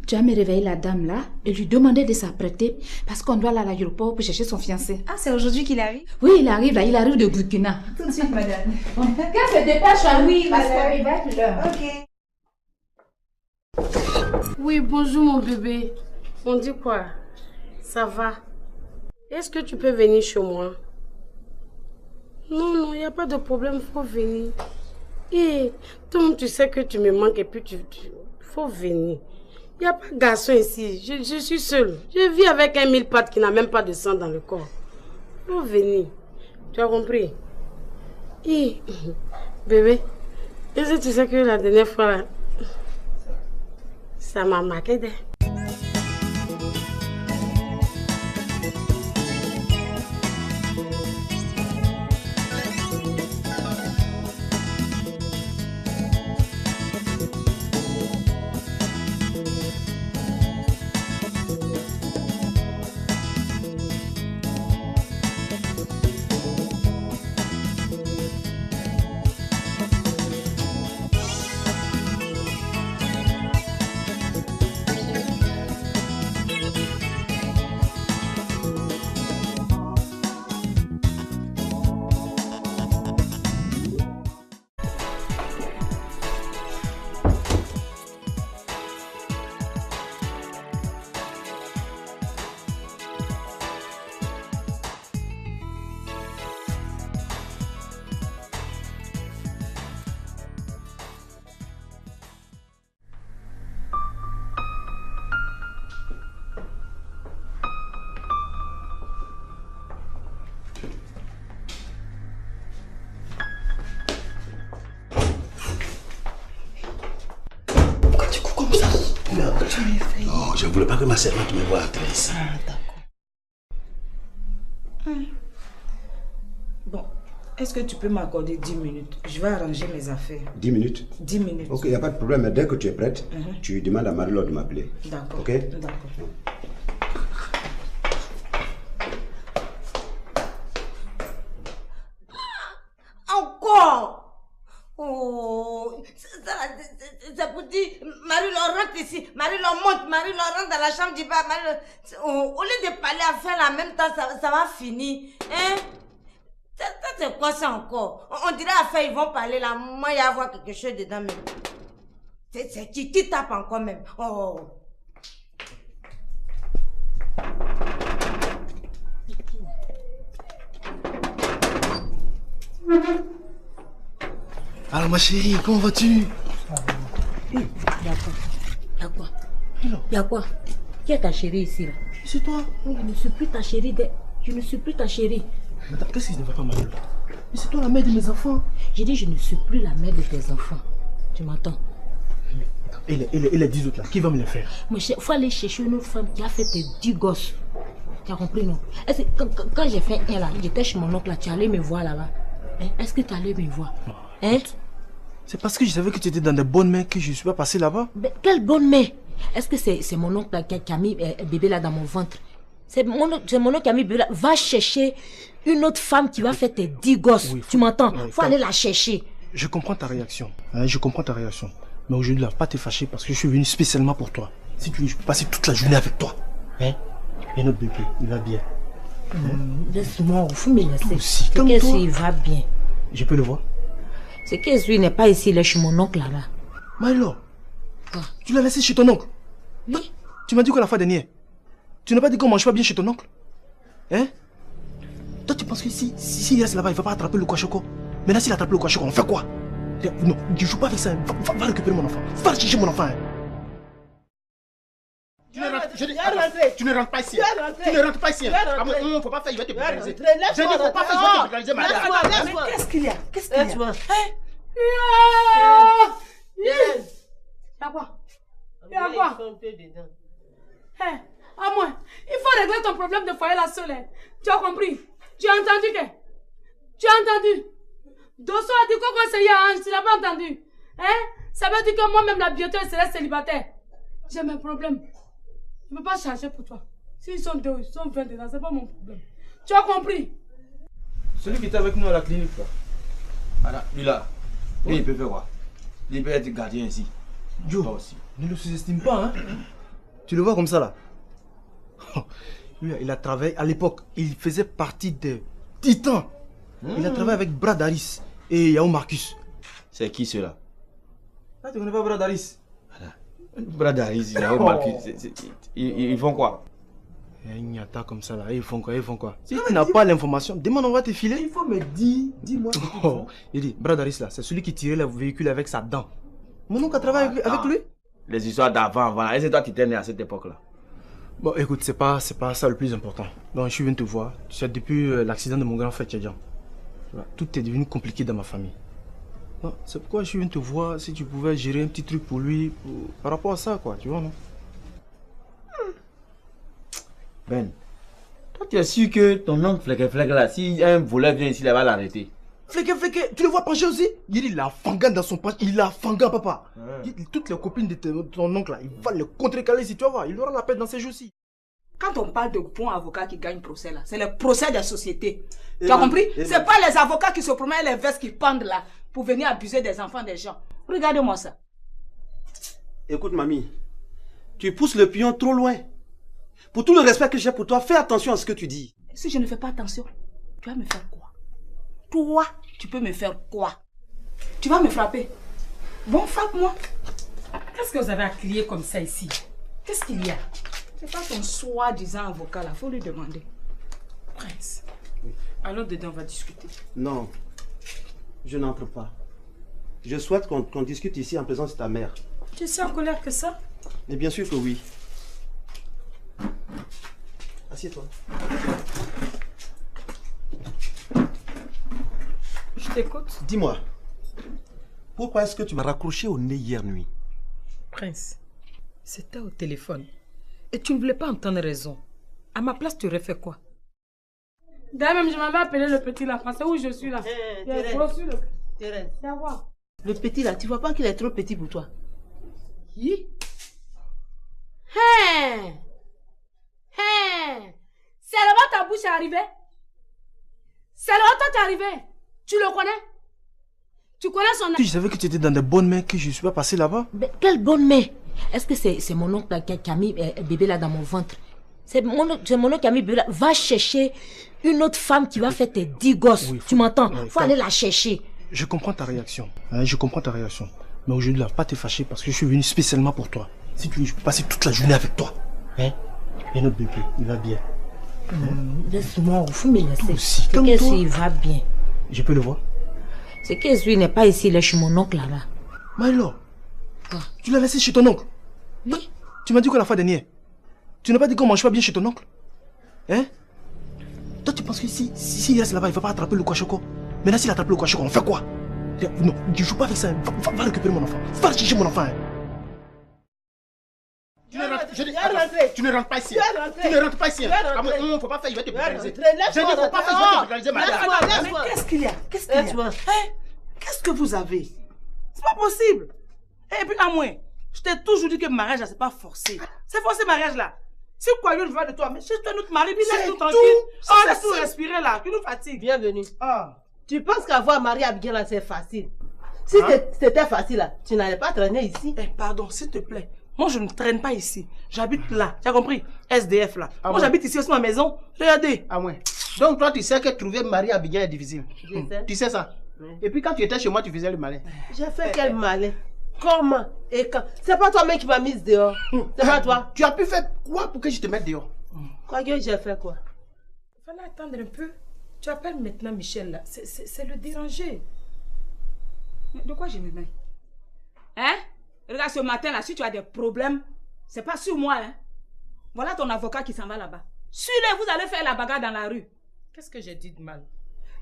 Tu vas me réveiller la dame là et lui demander de s'apprêter parce qu'on doit aller à l'aéroport pour chercher son fiancé. Ah, c'est aujourd'hui qu'il arrive? Oui, il arrive là. Il arrive de Burkina. Tout de suite, madame. Qu'elle se dépêche, oui, parce qu'il va être l'heure. Ok. Oui, bonjour mon bébé. On dit quoi? Ça va? Est-ce que tu peux venir chez moi? Non, il n'y a pas de problème, faut venir. Et toi, tu sais que tu me manques et puis faut venir. Il n'y a pas de garçon ici, je suis seule. Je vis avec un mille pattes qui n'a même pas de sang dans le corps. Faut venir. Tu as compris? Et Bébé, est-ce que tu sais que la dernière fois, là, ça m'a marqué de... Non, je ne voulais pas que ma servante me voie entrer ici. Bon, est-ce que tu peux m'accorder 10 minutes? Je vais arranger mes affaires. 10 minutes? 10 minutes. Ok, il n'y a pas de problème. Mais dès que tu es prête, tu demandes à Marie-Laure de m'appeler. D'accord. Ok? D'accord. Encore? Oh, c'est pour dire, Marie-Laure rentre ici, Marie-Laure monte, Marie-Laure rentre dans la chambre du bas, au lieu de parler à faire en même temps, ça va finir. Hein? Ça, c'est quoi ça encore? On dirait à faire, ils vont parler là, moi il y a à voir quelque chose dedans même. C'est qui tape encore même? Oh. Alors ma chérie, comment vas-tu? Y'a quoi? Qui est ta chérie ici là? C'est toi. Oui, je ne suis plus ta chérie. Je ne suis plus ta chérie. Attends, qu'est-ce qui ne va pas, Marie-Laure? Mais c'est toi la mère de mes enfants. J'ai dit je ne suis plus la mère de tes enfants. Tu m'entends? Et les 10 autres là, qui va me les faire? Il faut aller chercher une autre femme qui a fait tes 10 gosses. Tu as compris, non? Quand j'ai fait un là, j'étais chez mon oncle là, tu allais me voir là-bas. Est-ce que tu allais me voir? Hein? C'est parce que je savais que tu étais dans de bonnes mains que je ne suis pas passé là-bas. Quelle bonne main? Est-ce que c'est mon oncle là, qui a mis bébé là dans mon ventre? C'est mon oncle qui a mis bébé là. Va chercher une autre femme qui va faire tes 10 gosses. Oui, tu m'entends? Faut aller la chercher. Je comprends ta réaction. Je comprends ta réaction. Mais aujourd'hui, là, pas te fâcher parce que je suis venu spécialement pour toi. Si tu veux, je peux passer toute la journée avec toi. Hein? Et notre bébé, il va bien. Laisse-moi, il faut me laisser. Aussi, comme toi. Il va bien. Je peux le voir? C'est que lui n'est pas ici, là, chez mon oncle là-bas. Marie-Laure, tu l'as laissé chez ton oncle? Oui. Tu m'as dit quoi la fois dernière? Tu n'as pas dit qu'on mange pas bien chez ton oncle? Hein? Toi, tu penses que si il reste là-bas, il va pas attraper le Kwashoko? Maintenant, s'il attrape le Kwashoko, on fait quoi? Non, je joue pas avec ça. Va récupérer mon enfant. Va chercher mon enfant. Tu ne rentres pas ici. Tu ne rentres pas ici. Il ne faut pas faire, il va te brutaliser. Je ne faut pas faire, il va te brutaliser, madame. Mais qu'est-ce qu'il y a? Qu'est-ce qu'il y a? Y'a quoi? Y'a quoi? À moi, il faut régler ton problème de foyer là seul. Tu as compris? Tu as entendu que? Tu as entendu? Dosso a dit quoi c'est Yann, tu n'as pas entendu? Hein? Ça veut dire que moi-même la bientôt elle serait célibataire. J'ai mes problèmes. Je ne peux pas charger pour toi. S'ils sont 2, ils sont 20 dedans, c'est pas mon problème. Tu as compris? Celui qui était avec nous à la clinique là. Voilà, lui là. Lui il peut faire quoi? Il peut être gardien ici. Joe, ne le sous-estime pas, hein? Tu le vois comme ça là? Lui, il a travaillé à l'époque, il faisait partie des titans. Il a travaillé avec Brad Harris et Yao Marcus. C'est qui ceux-là? Ah, tu connais pas Brad Harris? Brad Harris, Yao Marcus, ils font quoi? Il y a une nyata comme ça là, ils font quoi? Ils font quoi? Si tu n'as pas l'information, demande, on va te filer. Il faut me dire, dis-moi. Il dit, Brad Harris là, c'est celui qui tirait le véhicule avec sa dent. Mon oncle a travaillé avec lui? Les histoires d'avant, voilà. Et c'est toi qui t'es né à cette époque-là? Bon, écoute, c'est pas ça le plus important. Donc, je suis venu te voir. Tu sais, depuis l'accident de mon grand frère Tchadjan, tout est devenu compliqué dans ma famille. C'est pourquoi je viens te voir si tu pouvais gérer un petit truc pour lui par rapport à ça, quoi, tu vois, non? Ben, toi tu es sûr que ton oncle Fleque là, si un voleur vient ici, il va l'arrêter? Fleque, tu le vois pencher aussi? Il a fangan dans son poche, il a fangan, papa. Toutes les copines de ton oncle là, il va les contrecaler si tu vas voir, il aura la paix dans ces jours-ci. Quand on parle de bons avocats qui gagnent procès là, c'est le procès des sociétés. Tu as compris? C'est pas les avocats qui se promènent les vestes qui pendent là pour venir abuser des enfants des gens. Regardez-moi ça. Écoute, mamie, tu pousses le pion trop loin. Pour tout le respect que j'ai pour toi, fais attention à ce que tu dis. Si je ne fais pas attention, tu vas me faire quoi? Toi, tu peux me faire quoi? Tu vas me frapper. Bon, frappe-moi. Qu'est-ce que vous avez à crier comme ça ici? Qu'est-ce qu'il y a? C'est pas ton soi-disant avocat là, faut lui demander. Prince, allons dedans, on va discuter. Non, je n'entre pas. Je souhaite qu'on discute ici en présence de ta mère. Tu es si en colère que ça? Mais bien sûr que oui. Assieds-toi. Je t'écoute. Dis-moi, pourquoi est-ce que tu m'as raccroché au nez hier nuit? Prince, c'était au téléphone. Et tu ne voulais pas entendre raison. À ma place, tu aurais fait quoi? D'ailleurs, même je m'avais appelé le petit là. C'est où je suis là. Thérèse. Le petit là, tu vois pas qu'il est trop petit pour toi? Qui? C'est là-bas ta bouche est arrivée. C'est là-bas toi t'es arrivé. Tu le connais? Tu connais son... Je savais que tu étais dans de bonnes mains, que je ne suis pas passé là-bas. Mais quelle bonne main? Est-ce que c'est mon oncle qui a mis bébé là dans mon ventre? C'est mon oncle qui a mis bébé là. Va chercher une autre femme qui va faire tes 10 gosses. Oui, tu m'entends? Faut aller la chercher. Je comprends ta réaction. Je comprends ta réaction. Mais aujourd'hui, là, pas te fâcher parce que je suis venu spécialement pour toi. Si tu veux, je peux passer toute la journée avec toi. Et notre bébé, il va bien. Laisse-moi, il faut me laisser. C'est qu'est-ce qu'il va bien? Je peux le voir? C'est que lui n'est pas ici, il est chez mon oncle là-bas. Maïlo, tu l'as laissé chez ton oncle? Oui. Tu m'as dit que la fois dernière, tu n'as pas dit qu'on mange pas bien chez ton oncle? Hein? Toi, tu penses que si il reste là-bas, il ne va pas attraper le Kwashoko? Maintenant, s'il attrape le Kwashoko, on fait quoi? Non, ne joue pas avec ça. Va récupérer mon enfant. Va chercher mon enfant. Tu ne rentres pas ici. Tu ne rentres pas ici. Il ne faut pas faire, je vais te brutaliser. Je ne faut pas faire, je vais te brutaliser, madame. Mais qu'est-ce qu'il y a? Qu'est-ce qu'il y a? Qu'est-ce que vous avez? C'est pas possible. Et puis, à moins, je t'ai toujours dit que le mariage là, c'est pas forcé. C'est forcé le mariage là. Si quoi veut de toi, mais cherche-toi notre mari, puis laisse-nous tranquille. Oh, laisse-nous respirer là, qui nous fatigue. Bienvenue. Tu penses qu'avoir Marie Abigail là, c'est facile? Si c'était facile là, tu n'allais pas traîner ici. Pardon, s'il te plaît. Moi, je ne traîne pas ici. J'habite là. Tu as compris? SDF là. Moi, j'habite ici aussi, ma maison. Regardez. Ah ouais. Donc, toi, tu sais que trouver Marie Abigail est difficile. Tu sais ça? Oui. Et puis, quand tu étais chez moi, tu faisais le malin. J'ai fait quel malin? Comment? Et quand? C'est pas toi-même qui m'as mise dehors. C'est pas toi. Tu as pu faire quoi pour que je te mette dehors? Quoi que j'ai fait quoi? Il fallait attendre un peu. Tu appelles maintenant Michel là. C'est le déranger. Mais de quoi je me mets? Hein? Regarde, ce matin là, si tu as des problèmes, c'est pas sur moi, hein. Voilà ton avocat qui s'en va là-bas. Suis-le, vous allez faire la bagarre dans la rue. Qu'est-ce que j'ai dit de mal?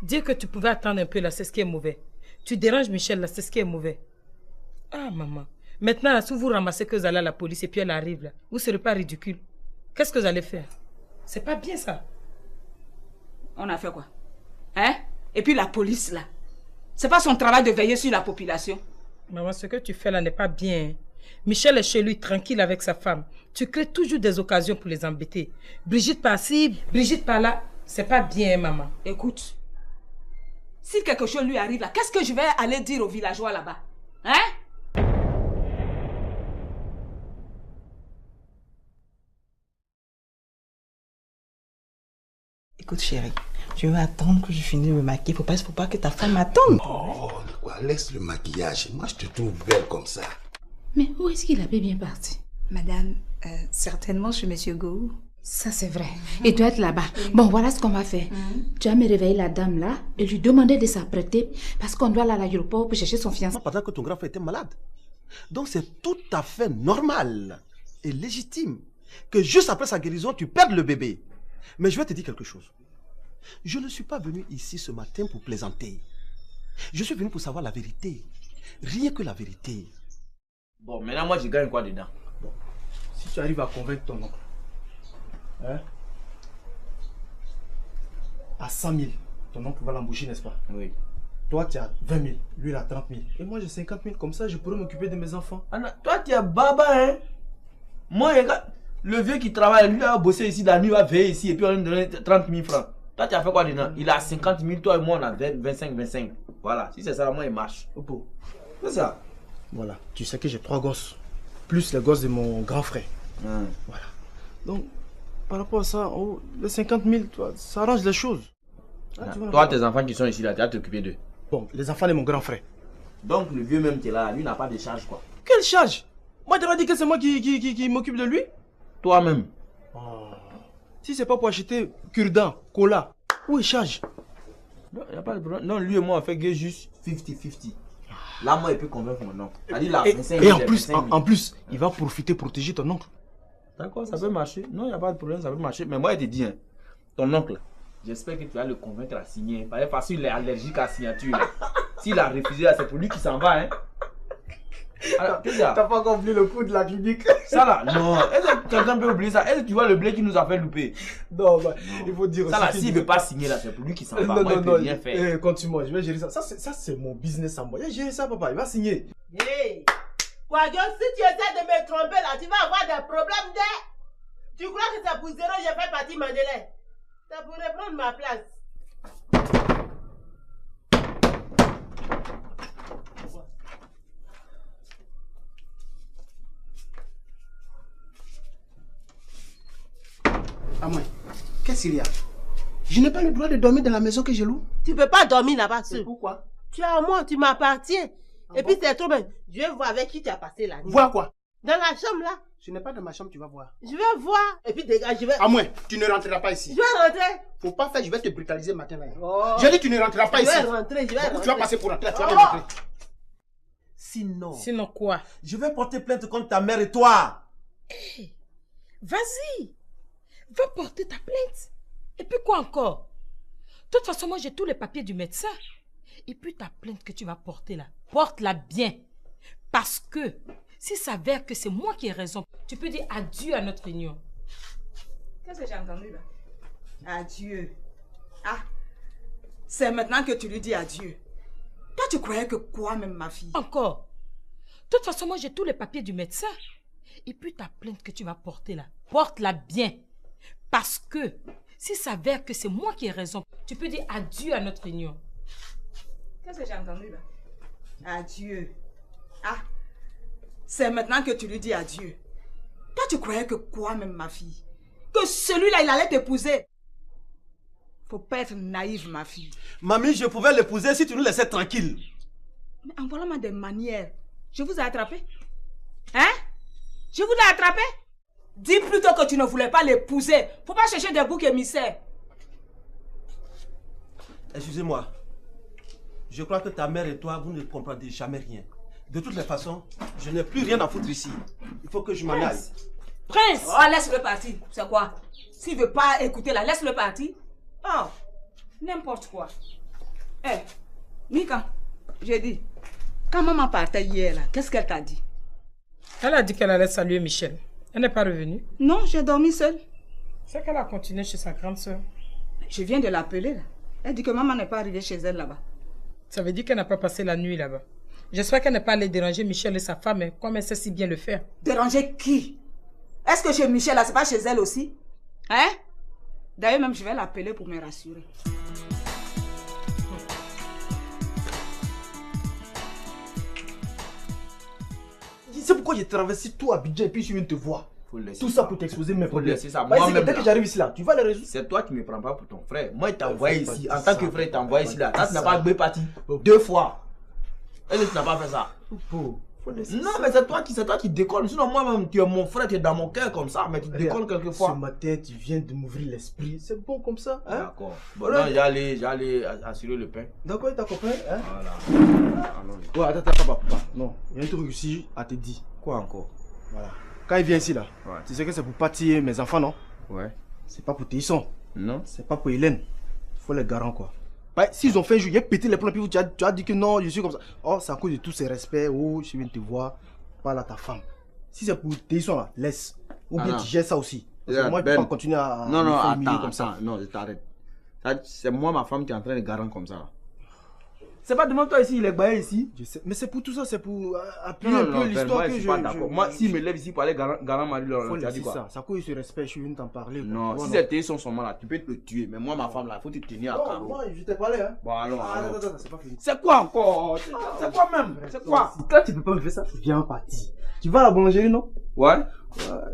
Dire que tu pouvais attendre un peu là, c'est ce qui est mauvais. Tu déranges Michel là, c'est ce qui est mauvais. Ah maman, maintenant là, si vous ramassez que vous allez à la police et puis elle arrive là, vous ne serez pas ridicule. Qu'est-ce que vous allez faire? C'est pas bien ça. On a fait quoi? Hein? Et puis la police là, c'est pas son travail de veiller sur la population. Maman, ce que tu fais là n'est pas bien. Michel est chez lui tranquille avec sa femme. Tu crées toujours des occasions pour les embêter. Brigitte par-ci, Brigitte par-là. C'est pas bien, maman. Écoute, si quelque chose lui arrive là, qu'est-ce que je vais aller dire aux villageois là-bas? Hein? Écoute, chérie, je vais attendre que je finisse de me maquiller. Faut pas que ta femme m'attende. Oh, quoi, laisse le maquillage. Moi, je te trouve belle comme ça. Mais où est-ce qu'il avait bien parti? Madame, certainement chez Monsieur Gou. Ça, c'est vrai. Il doit être là-bas. Bon, voilà ce qu'on va faire. Tu vas me réveiller la dame là et lui demander de s'apprêter parce qu'on doit aller à l'aéroport pour chercher son fiancé. Pendant que ton grand frère était malade. Donc, c'est tout à fait normal et légitime que juste après sa guérison, tu perdes le bébé. Mais je vais te dire quelque chose. Je ne suis pas venu ici ce matin pour plaisanter. Je suis venu pour savoir la vérité. Rien que la vérité. Bon, maintenant, moi, je gagne quoi dedans? Bon, si tu arrives à convaincre ton oncle, hein, à 100 000, ton oncle va l'embaucher, n'est-ce pas? Oui. Toi, tu as 20 000, lui, il a 30 000. Et moi, j'ai 50 000. Comme ça, je pourrais m'occuper de mes enfants. Anna, toi, tu es baba, hein? Moi, regarde, le vieux qui travaille, lui, a bossé ici, la nuit, va veiller ici, et puis on lui donne 30 000 francs. Toi, tu as fait quoi dedans? Il a 50 000, toi et moi, on a 25. Voilà, si c'est ça, moi, il marche. C'est ça. Voilà, tu sais que j'ai 3 gosses, plus les gosses de mon grand frère. Voilà. Donc, par rapport à ça, oh, les 50 000, toi, ça arrange les choses. Ah, toi, tes enfants qui sont ici, là, tu vas t'occuper d'eux. Bon, les enfants de mon grand frère. Donc, le vieux même qui est là, lui n'a pas de charge, quoi. Quelle charge? Moi, tu m'as dit que c'est moi qui m'occupe de lui? Toi-même. Oh. Si c'est pas pour acheter cure-dent, cola, où il charge? Non, il n'y a pas de problème. Non, lui et moi, on fait que juste 50-50. Là, moi, il peut convaincre mon oncle. Et en plus, il va profiter, protéger ton oncle. D'accord, ça peut marcher. Non, il n'y a pas de problème, ça peut marcher. Mais moi, je te dis, hein, ton oncle, j'espère que tu vas le convaincre à signer. Parce qu'il est allergique à la signature. S'il a refusé, c'est pour lui qui s'en va. Hein. T'as pas compris le coup de la clinique? Ça là, non. Est-ce que quelqu'un peut oublier ça? Est-ce que tu vois le blé qui nous a fait louper? Non, bah, il faut dire ça là, s'il ne veut pas signer là, c'est pour lui qui s'en va. Moi, il peut rien faire. Continue-moi, je vais gérer ça. Ça c'est mon business à moi. Il va gérer ça, papa. Il va signer. Hey! Quadio, si tu essaies de me tromper là, tu vas avoir des problèmes de... Tu crois que c'est pour zéro, j'ai fait partie Madeleine? Ça pourrait prendre ma place. À moi, qu'est-ce qu'il y a? Je n'ai pas le droit de dormir dans la maison que je loue. Tu ne peux pas dormir là-bas seul. Pourquoi? Tu es à moi, tu m'appartiens. Et puis c'est trop bien. Je vais voir avec qui tu as passé la nuit. Voir quoi? Dans la chambre là. Ce n'est pas dans ma chambre, tu vas voir. Je vais voir. Et puis dégage, je vais... À moi, tu ne rentreras pas ici. Je vais rentrer. Faut pas faire, je vais te brutaliser le matin là. Oh. Je dis tu ne rentreras pas ici. Je vais rentrer. Tu vas passer pour rentrer, tu vas rentrer. Sinon quoi? Je vais porter plainte contre ta mère et toi. Hey, vas-y. Va porter ta plainte. Et puis quoi encore? De toute façon, moi j'ai tous les papiers du médecin. Et puis ta plainte que tu vas porter là, porte-la bien. Parce que s'il s'avère que c'est moi qui ai raison, tu peux dire adieu à notre union. Qu'est-ce que j'ai entendu là? Adieu. Ah, c'est maintenant que tu lui dis adieu. Toi, tu croyais que quoi même, ma fille? Encore. De toute façon, moi j'ai tous les papiers du médecin. Et puis ta plainte que tu vas porter là, porte-la bien. Parce que s'il s'avère que c'est moi qui ai raison, tu peux dire adieu à notre union. Qu'est-ce que j'ai entendu là? Adieu. Ah, c'est maintenant que tu lui dis adieu. Toi, tu croyais que quoi même, ma fille? Que celui-là, il allait t'épouser. Faut pas être naïve, ma fille. Mamie, je pouvais l'épouser si tu nous laissais tranquille. Mais en voilà des manières. Je vous ai attrapé? Hein? Je vous ai attrapé? Dis plutôt que tu ne voulais pas l'épouser. Faut pas chercher des boucs émissaires. Excusez-moi. Je crois que ta mère et toi, vous ne comprendrez jamais rien. De toutes les façons, je n'ai plus rien à foutre ici. Il faut que je m'en aille. Prince! Oh, laisse-le partir. C'est quoi? S'il veut pas écouter là, laisse-le partir. Oh, n'importe quoi. Eh, Mika, j'ai dit, quand maman partait hier là, qu'est-ce qu'elle t'a dit? Elle a dit qu'elle allait saluer Michel. Elle n'est pas revenue? Non, j'ai dormi seule. C'est qu'elle a continué chez sa grande soeur. Je viens de l'appeler là. Elle dit que maman n'est pas arrivée chez elle là-bas. Ça veut dire qu'elle n'a pas passé la nuit là-bas. J'espère qu'elle n'est pas allée déranger Michel et sa femme, hein, comme elle sait si bien le faire. Déranger qui? Est-ce que chez Michel là, c'est pas chez elle aussi? Hein? D'ailleurs même je vais l'appeler pour me rassurer. C'est pourquoi j'ai traversé tout Abidjan et puis je viens te voir. Tout ça pour t'exposer mes problèmes. C'est ça. Dès que j'arrive ici là, tu vas les résoudre. C'est toi qui ne me prends pas pour ton frère. Moi, il t'a envoyé ici. En tant que frère, il t'a envoyé ici là. Ça, tu n'as pas deux parties. 2 fois. Et tu n'as pas fait ça. Non, mais c'est toi qui déconnes. Sinon, moi-même, tu es mon frère, tu es dans mon cœur comme ça. Mais tu déconnes quelquefois. Ce matin, tu viens de m'ouvrir l'esprit. C'est bon comme ça. Hein? D'accord. Bon, là, j'allais assurer le pain. D'accord, t'as compris? Hein? Voilà. Ouais, attends, papa. Non, il y a un truc ici à te dire. Quoi encore? Voilà. Quand il vient ici là, tu sais que c'est pour partir mes enfants, non? Ouais. C'est pas pour Téisson. Non. C'est pas pour Hélène. Il faut les garants quoi. Bah, s'ils ont fait un jour, il a pété les plombs, puis tu as dit que non, je suis comme ça. Oh, c'est à cause de tous ces respects. Oh, je viens te voir, parle à ta femme. Si c'est pour tes sons là, laisse. Ou bien tu gères ça aussi. Parce que moi, je peux pas continuer à non, me faire humilier comme ça. Non, je t'arrête. C'est moi, ma femme, qui est en train de garant comme ça. C'est pas devant toi ici, il est baillé ici. Je sais. Mais c'est pour tout ça, c'est pour appuyer un peu l'histoire que je... Moi, s'il me lève ici pour aller garant Marie, tu as dit quoi? Ça, ça cause ce respect, je suis venu t'en parler. Non, si c'était son là, tu peux te le tuer. Mais moi, ma femme là, il faut te tenir à carreau. Non, je t'ai parlé, hein. Bon, alors. Attends, c'est pas fini. C'est quoi encore? C'est quoi même? C'est quoi? Quand tu peux pas me faire ça, viens partir. Tu vas à la boulangerie, non? Ouais.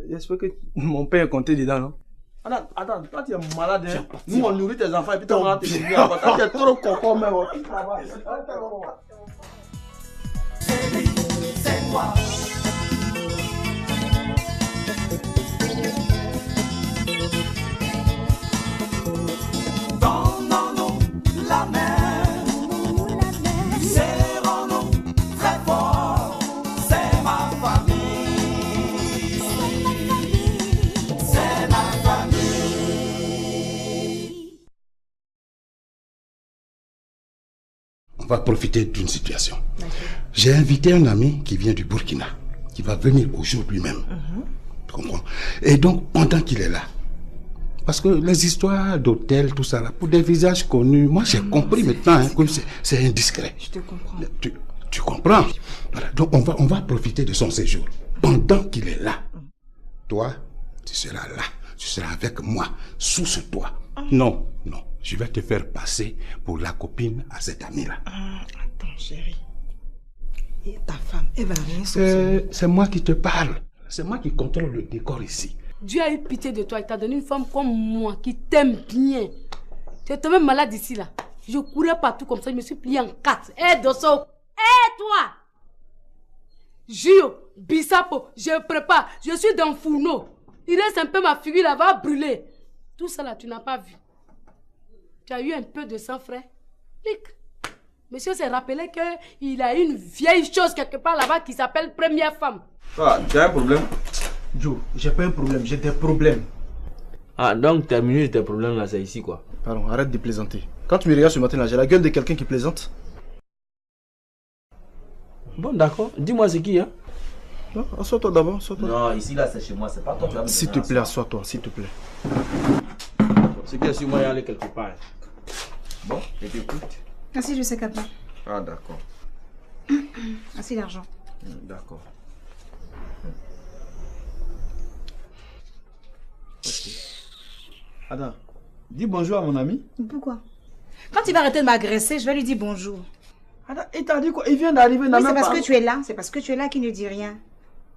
J'espère que mon père est compté dedans, non? Attends, toi tu es malade, hein? Nous on nourrit tes enfants et puis toi on te dit à toi. Tu es trop coco même. C'est toi. Donnons-nous la main, serrons-nous très fort, c'est ma famille, c'est ma famille. On va profiter d'une situation. J'ai invité un ami qui vient du Burkina, qui va venir aujourd'hui même. Tu comprends? Et donc, pendant qu'il est là, parce que les histoires d'hôtel, tout ça, là, pour des visages connus, moi j'ai compris maintenant hein, que c'est indiscret. Je te comprends. Tu comprends? Voilà. Donc on va profiter de son séjour. Pendant qu'il est là, toi, tu seras là. Tu seras avec moi, sous ce toit. Non, je vais te faire passer pour la copine à cet ami-là. Attends, chérie. Et ta femme, elle va rien soupçonner. C'est moi qui te parle. C'est moi qui contrôle le décor ici. Dieu a eu pitié de toi. Il t'a donné une femme comme moi qui t'aime bien. Tu es tombé malade ici là. Je courais partout comme ça. Je me suis plié en 4. Hé, Dosso. Hé, toi. Gio, Bissapo, je prépare. Je suis dans le fourneau. Il reste un peu ma figure là, va brûler. Tout ça là, tu n'as pas vu. Tu as eu un peu de sang frais. Clic. Monsieur s'est rappelé qu'il a une vieille chose quelque part là-bas qui s'appelle première femme. Ah, tu as un problème? Joe, j'ai pas un problème, j'ai des problèmes. Ah, donc terminer tes problèmes là, c'est ici quoi? Pardon, arrête de plaisanter. Quand tu me regardes ce matin là, j'ai la gueule de quelqu'un qui plaisante. Bon, d'accord. Dis-moi c'est qui, hein? Non, assois-toi d'abord, assois-toi. Non, ici là c'est chez moi, c'est pas toi qui vas me S'il te plaît, assois-toi, s'il te plaît. C'est que si moi y aller quelque part. Bon, je t'écoute. Merci, je sais capable. Ah, d'accord. Merci l'argent. D'accord. Ok. Ada, dis bonjour à mon ami. Pourquoi? Quand il va arrêter de m'agresser, je vais lui dire bonjour. Ada, il t'a dit quoi? Il vient d'arriver, Oui, c'est parce que tu es là. C'est parce que tu es là qu'il ne dit rien.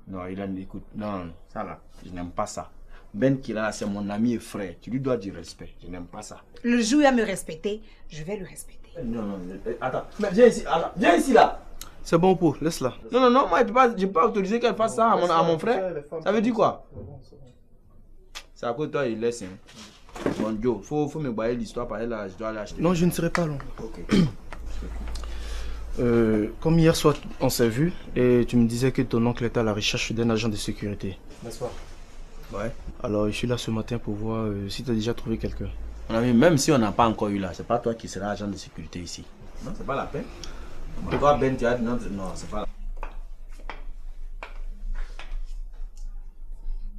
Non, il a écoute. Non, ça là, je n'aime pas ça. Ben Kila, c'est mon ami et frère. Tu lui dois du respect. Je n'aime pas ça. Le jour où il va me respecter, je vais le respecter. Non, attends. Mais viens ici, Ada. Viens ici là. C'est bon pour, laisse-la. Non, moi je peux pas autoriser qu'elle fasse ça à mon frère. Ça veut dire quoi? C'est à cause de toi, il laisse. Hein. Bon, Joe, faut me bailler l'histoire par là, je dois aller acheter. Non, je ne serai pas long. Ok. Comme hier soir, on s'est vu et tu me disais que ton oncle était à la recherche d'un agent de sécurité. N'est-ce pas? Ouais. Alors, je suis là ce matin pour voir si tu as déjà trouvé quelqu'un. Mon ami, même si on n'a pas encore eu là, c'est pas toi qui seras agent de sécurité ici. Non, c'est pas la peine. Toi, Ben, tu as dit non, c'est pas la peine.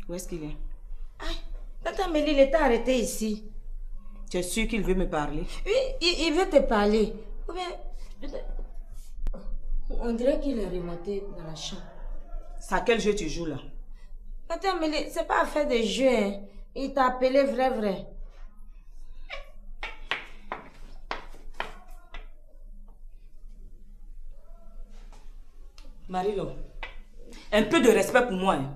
Où est-ce qu'il est? Tata Mélie, il était arrêté ici. Tu es sûr qu'il veut me parler? Oui, il veut te parler. Ou bien, on dirait qu'il est remonté dans la chambre. C'est à quel jeu tu joues là? Tata Mélie, c'est pas affaire de jeu. Hein. Il t'a appelé vrai. Marilo, un peu de respect pour moi. Hein.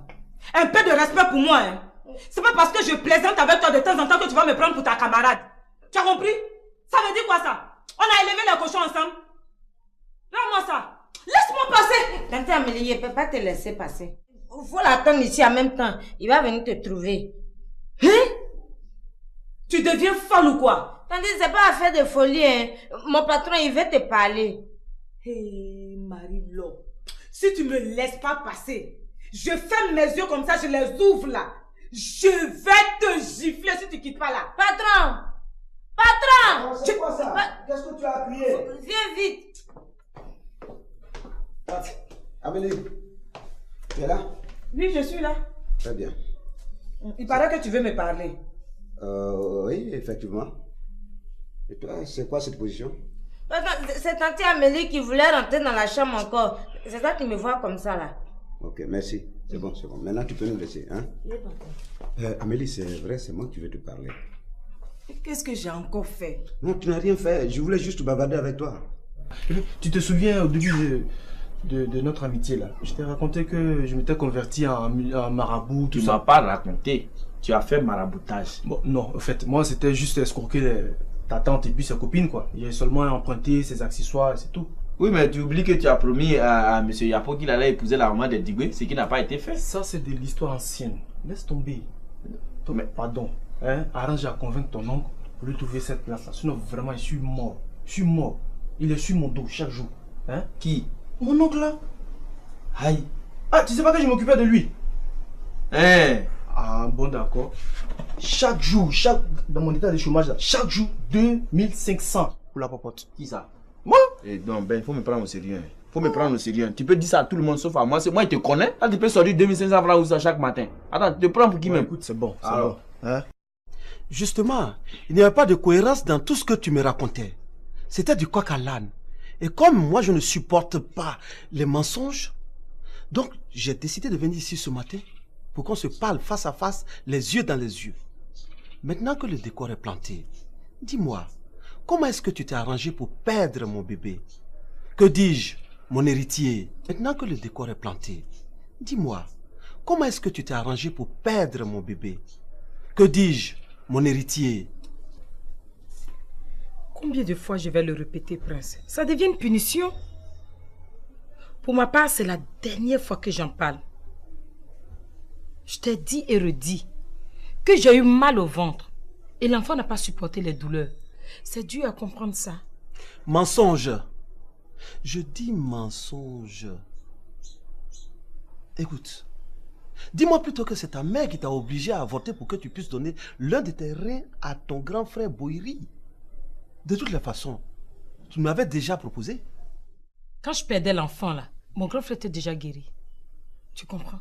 Un peu de respect pour moi. Hein. C'est pas parce que je plaisante avec toi de temps en temps que tu vas me prendre pour ta camarade. Tu as compris? Ça veut dire quoi ça? On a élevé les cochons ensemble. Donne-moi ça. Laisse-moi passer. Tante Amélie, je ne peux pas te laisser passer. Il faut l'attendre ici en même temps. Il va venir te trouver. Hein? Tu deviens folle ou quoi? Tandis c'est pas affaire de folie. Hein. Mon patron, il veut te parler. Hé, Marilo. Si tu me laisses pas passer, je ferme mes yeux comme ça, je les ouvre là. Je vais te gifler si tu quittes pas là. Patron! Patron! C'est quoi ça? Qu'est-ce que tu as crié? Viens vite. Amélie, tu es là? Oui, je suis là. Très bien. Il paraît que tu veux me parler. Oui, effectivement. Et toi, c'est quoi cette position? C'est tante Amélie qui voulait rentrer dans la chambre encore. C'est ça qui me voit comme ça là. Ok, merci. C'est bon, c'est bon. Maintenant, tu peux nous laisser, hein? Oui, papa. Amélie, c'est vrai, c'est moi qui veux te parler. Qu'est-ce que j'ai encore fait? Non, tu n'as rien fait. Je voulais juste bavarder avec toi. Tu te souviens au début de notre amitié là, je t'ai raconté que je m'étais converti en marabout, tout ça. Tu m'as pas raconté. Tu as fait maraboutage. Bon, non, en fait, moi c'était juste escroquer ta tante et puis ses copines quoi. J'ai seulement emprunté ses accessoires et c'est tout. Oui, mais tu oublies que tu as promis à M. Yapo qu'il allait épouser la maman des Digwe, ce qui n'a pas été fait. Ça c'est de l'histoire ancienne. Laisse tomber. Mais pardon, hein, arrange à convaincre ton oncle pour lui trouver cette place là. Sinon vraiment je suis mort. Je suis mort. Il est sur mon dos chaque jour. Hein? Qui? Mon oncle là. Aïe. Ah, tu sais pas que je m'occupais de lui? Hein? Ah bon d'accord. Chaque jour, dans mon état de chômage là, chaque jour 2500 pour la popote. Qui ça? Moi? Et non, ben il faut me prendre au sérieux. Faut me prendre au sérieux. Tu peux dire ça à tout le monde sauf à moi. Moi il te connaît. Là tu peux sortir 2500 francs ou ça chaque matin. Attends, tu te prends pour qui même? Écoute, c'est bon. Alors, bon. Hein? Justement, il n'y avait pas de cohérence dans tout ce que tu me racontais. C'était du coq à l'âne. Et comme moi je ne supporte pas les mensonges, donc j'ai décidé de venir ici ce matin pour qu'on se parle face à face, les yeux dans les yeux. Maintenant que le décor est planté, dis-moi, comment est-ce que tu t'es arrangé pour perdre mon bébé? Que dis-je, mon héritier? Maintenant que le décor est planté, dis-moi, comment est-ce que tu t'es arrangé pour perdre mon bébé? Que dis-je, mon héritier? Combien de fois je vais le répéter, Prince? Ça devient une punition. Pour ma part, c'est la dernière fois que j'en parle. Je t'ai dit et redit que j'ai eu mal au ventre et l'enfant n'a pas supporté les douleurs. C'est dur à comprendre ça. Mensonge. Je dis mensonge. Écoute, dis-moi plutôt que c'est ta mère qui t'a obligé à avorter pour que tu puisses donner l'un de tes reins à ton grand frère Boiri. De toutes les façons, tu m'avais déjà proposé. Quand je perdais l'enfant là, mon grand frère était déjà guéri. Tu comprends?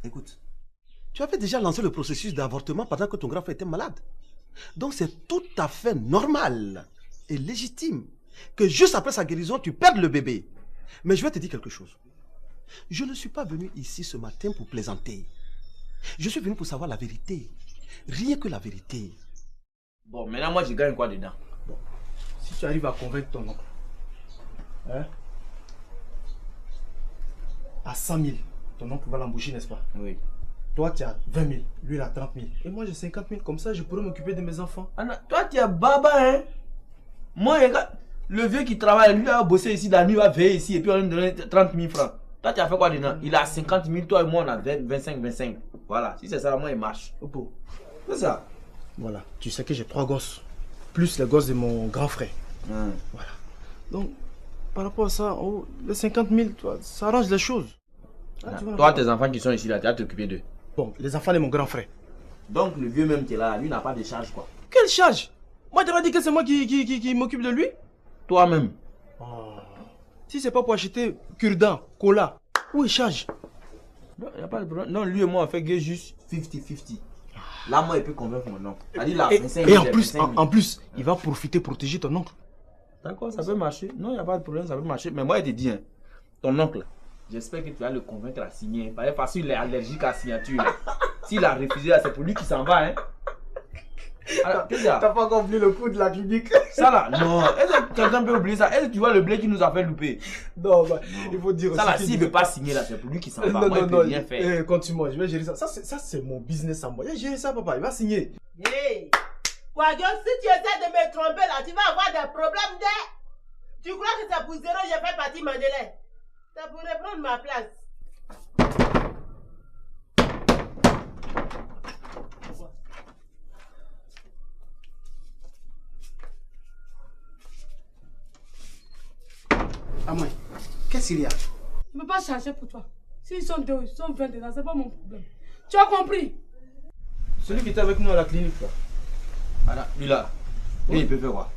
Écoute, tu avais déjà lancé le processus d'avortement pendant que ton grand frère était malade. Donc c'est tout à fait normal et légitime que juste après sa guérison, tu perdes le bébé. Mais je vais te dire quelque chose. Je ne suis pas venu ici ce matin pour plaisanter. Je suis venu pour savoir la vérité. Rien que la vérité. Bon, maintenant moi je gagne quoi dedans? Bon, si tu arrives à convaincre ton oncle, hein, à 100 000, ton oncle va l'embaucher, n'est-ce pas? Oui. Toi, tu as 20 000, lui, il a 30 000. Et moi, j'ai 50 000. Comme ça, je pourrais m'occuper de mes enfants. Anna, toi, tu es baba, hein? Moi, regarde, le vieux qui travaille, lui, a bossé ici, la nuit, va veiller ici, et puis on lui donne 30 000 francs. Toi, tu as fait quoi dedans? Il a 50 000, toi et moi, on a 25. Voilà, si c'est ça, moi, il marche. C'est ça. Voilà, tu sais que j'ai 3 gosses. Plus les gosses de mon grand frère. Voilà. Donc, par rapport à ça, oh, les 50 000, toi, ça arrange les choses. Toi, tes enfants qui sont ici, là, tu vas t'occuper d'eux. Bon, les enfants de mon grand frère. Donc, le vieux même qui est là, lui n'a pas de charge, quoi. Quelle charge? Moi, tu m'as dit que c'est moi qui m'occupe de lui? Toi-même. Oh. Si c'est pas pour acheter cure-dent, cola, où est charge? Non, il n'y a pas de problème. Non, lui et moi, on fait juste 50-50. Là, moi, il peut convaincre mon oncle. Et en plus, il va profiter, protéger ton oncle. D'accord, ça peut marcher. Non, il n'y a pas de problème, ça peut marcher. Mais moi, je te dis, hein, ton oncle, j'espère que tu vas le convaincre à signer. Parce qu'il est allergique à la signature. S'il a refusé, c'est pour lui qui s'en va. Hein. T'as pas compris le coup de la clinique? Ça là, non. Est-ce que quelqu'un peut oublier ça? Est-ce que tu vois le blé qui nous a fait louper? Non, bah, il faut dire ça là, s'il ne veut pas signer là, c'est pour lui qui s'en va. Moi, il peut rien faire. Continue-moi, je vais gérer ça. Ça c'est mon business à moi. Je vais gérer ça, papa. Il va signer. Hey! Quadio, si tu essaies de me tromper là, tu vas avoir des problèmes de... Tu crois que c'est pour zéro, j'ai fait partie Mandela? Ça pourrait prendre ma place. À moi, qu'est-ce qu'il y a? Je ne peux pas charger pour toi. S'ils sont 2, ils sont 20 dedans, c'est pas mon problème. Tu as compris? Celui qui était avec nous à la clinique là. Voilà, lui là. Lui, il peut faire quoi?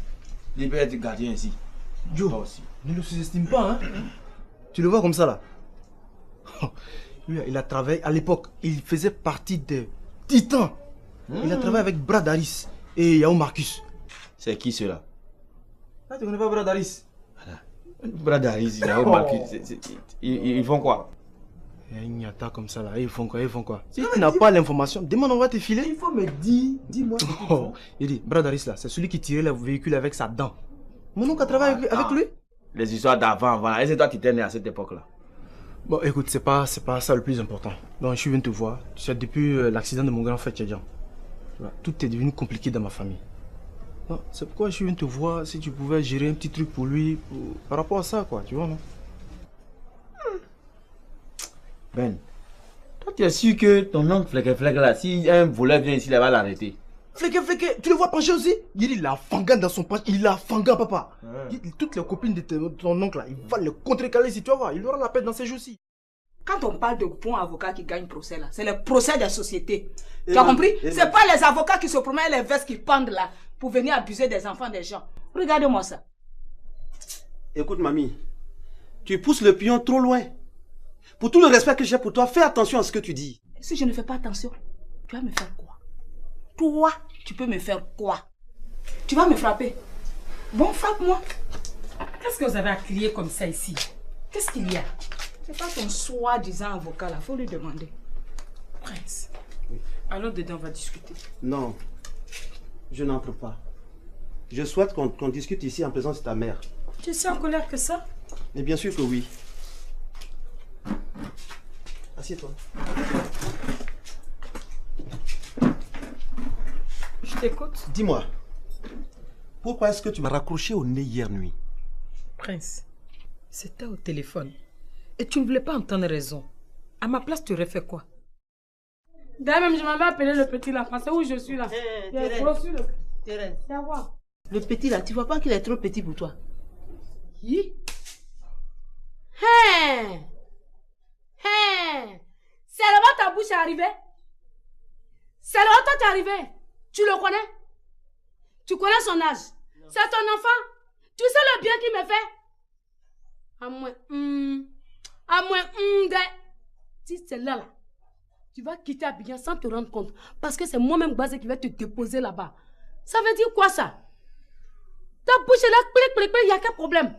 Il peut être gardien ici. Joe, ne le sous-estime pas, hein. Tu le vois comme ça, là. Lui, il a travaillé à l'époque. Il faisait partie des titans. Il a travaillé avec Brad Harris et Yao Marcus. C'est qui ceux-là? Ah, tu connais pas Brad Harris? Brad Harris, Yao Marcus, ils font quoi? Il y a une nyata comme ça, là. Ils font quoi? Si tu n'as pas l'information, demande, on va te filer. Il faut me dire, dis-moi. Il dit, Brad Harris, là, c'est celui qui tirait le véhicule avec sa dent. Mon oncle a travaillé avec lui? Les histoires d'avant, voilà. Et c'est toi qui t'es né à cette époque-là. Bon, écoute, c'est pas ça le plus important. Donc, je suis venu te voir. Tu sais, depuis l'accident de mon grand frère Tchadjan, tout est devenu compliqué dans ma famille. C'est pourquoi je suis venu te voir si tu pouvais gérer un petit truc pour lui, par rapport à ça, quoi, tu vois, non? Ben, toi, tu es sûr que ton oncle Fleque là, si un voleur vient ici, il va l'arrêter? Fleque, tu le vois pencher aussi? Il a fangan dans son poche, il a fangan, papa. Toutes les copines de ton oncle là, il va le contrecaler si tu vas voir, il aura la paix dans ces jours-ci. Quand on parle de bons avocats qui gagnent procès là, c'est le procès des sociétés. Tu as compris? C'est pas les avocats qui se promènent les vestes qui pendent là pour venir abuser des enfants des gens. Regarde-moi ça. Écoute, mamie, tu pousses le pion trop loin. Pour tout le respect que j'ai pour toi, fais attention à ce que tu dis. Si je ne fais pas attention, tu vas me faire quoi? Toi, tu peux me faire quoi? Tu vas me frapper. Bon, frappe-moi. Qu'est-ce que vous avez à crier comme ça ici? Qu'est-ce qu'il y a? C'est pas ton soi-disant avocat là, faut lui demander. Prince, allons dedans, on va discuter. Non, je n'entre pas. Je souhaite qu'on discute ici en présence de ta mère. Tu es si en colère que ça? Mais bien sûr que oui. Assieds-toi. Je t'écoute. Dis-moi, pourquoi est-ce que tu m'as raccroché au nez hier nuit? Prince, c'était au téléphone. Et tu ne voulais pas entendre raison. À ma place, tu aurais fait quoi? D'ailleurs, même je m'avais appelé le petit là. C'est où je suis là. Thérèse. Le petit là, tu vois pas qu'il est trop petit pour toi? Qui? C'est là-bas ta bouche est arrivée. C'est là-bas toi t'es arrivé. Tu le connais? Tu connais son âge? C'est ton enfant? Tu sais le bien qu'il me fait? À moins, si c'est là, tu vas quitter Abidjan sans te rendre compte. Parce que c'est moi-même Basé qui va te déposer là-bas. Ça veut dire quoi ça? Ta bouche est là, il n'y a qu'un problème.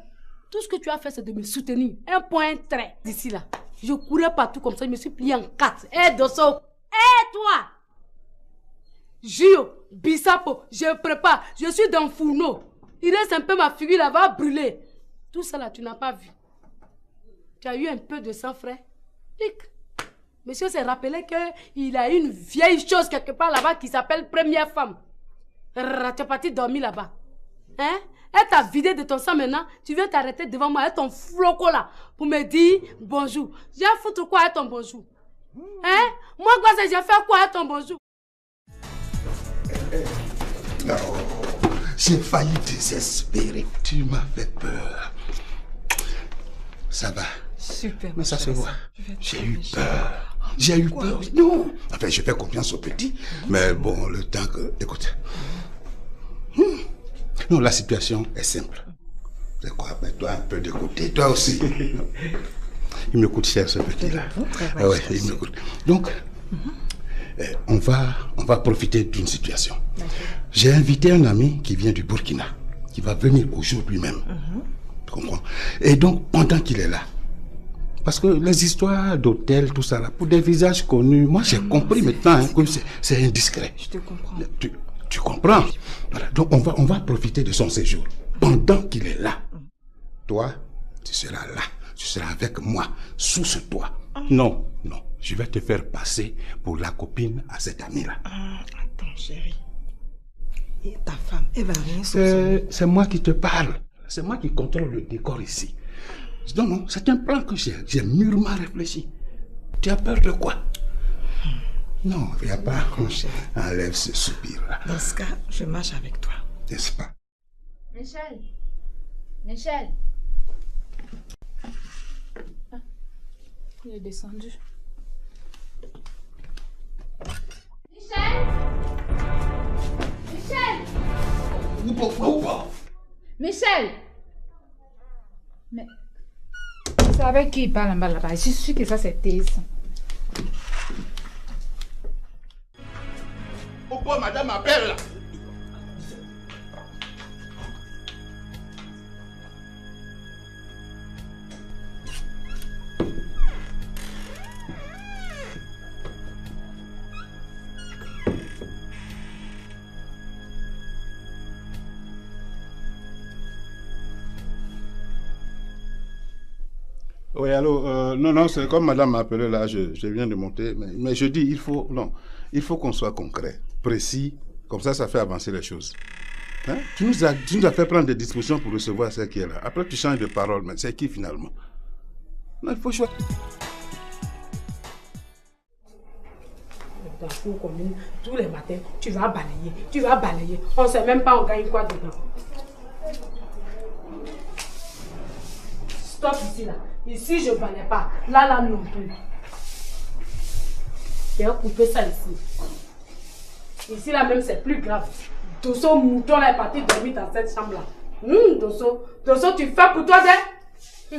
Tout ce que tu as fait, c'est de me soutenir. Un point, un trait. D'ici là, je courais partout comme ça, je me suis plié en 4. Dosso, toi, Gio, Bissapo, je prépare. Je suis dans fourneau. Il reste un peu ma figure là, va brûler. Tout ça là, tu n'as pas vu. Tu as eu un peu de sang frais. Pic. Monsieur s'est rappelé qu'il a une vieille chose quelque part là-bas qui s'appelle première femme. Tu es parti dormir là-bas. Hein? Elle t'a vidé de ton sang maintenant. Tu viens t'arrêter devant moi avec ton floco là pour me dire bonjour. J'ai foutu quoi avec ton bonjour? Hein? Moi, j'ai fait quoi avec ton bonjour? Non, j'ai failli désespérer. Tu m'as fait peur. Ça va. Super. Mais ça se voit. J'ai eu peur. J'ai eu peur. Non. Enfin, je fais confiance au petit. Mais bon, le temps que... Écoute. Non, la situation est simple. C'est quoi? Mets-toi un peu de côté. Toi aussi. Il me coûte cher, ce petit-là. Ah ouais, il me coûte. Donc, on va profiter d'une situation. J'ai invité un ami qui vient du Burkina, qui va venir aujourd'hui même. Tu comprends? Et donc, pendant qu'il est là, parce que les histoires d'hôtel, tout ça, là, pour des visages connus, moi j'ai compris maintenant hein, que c'est indiscret. Je te comprends. Tu comprends? Voilà. Donc on va profiter de son séjour. Pendant qu'il est là, toi, tu seras là. Tu seras avec moi, sous ce toit. Non, non. Je vais te faire passer pour la copine à cette amie-là. Attends, chérie. Et ta femme, elle va rien soupçonner. C'est moi qui te parle. C'est moi qui contrôle le décor ici. Non, non, c'est un plan que j'ai mûrement réfléchi. Tu as peur de quoi? Non, il n'y a pas. Enlève ce soupir-là. Dans ce cas, je marche avec toi. N'est-ce pas? Michel. Michel. Ah, il est descendu. Michel. Michel. Pourquoi? Michel! Mais... C'est avec qui il parle en bas là-bas? Je suis sûre que ça c'est Théis. Pourquoi madame m'appelle là? Oui, allô, non, c'est comme madame m'a appelé là, je viens de monter, mais je dis, il faut qu'on soit concret, précis, comme ça fait avancer les choses. Hein? Tu nous as fait prendre des dispositions pour recevoir celle qui est là. Après, tu changes de parole, mais c'est qui finalement? Non, il faut choisir. Dans la cour commune, tous les matins, tu vas balayer. On ne sait même pas on gagne quoi dedans. Stop ici là. Ici je ne balaye pas. Là non plus. Je vais couper ça ici. Ici là même c'est plus grave. Dosso mouton là est parti dormir dans cette chambre là. Dosso, tu fais pour toi des...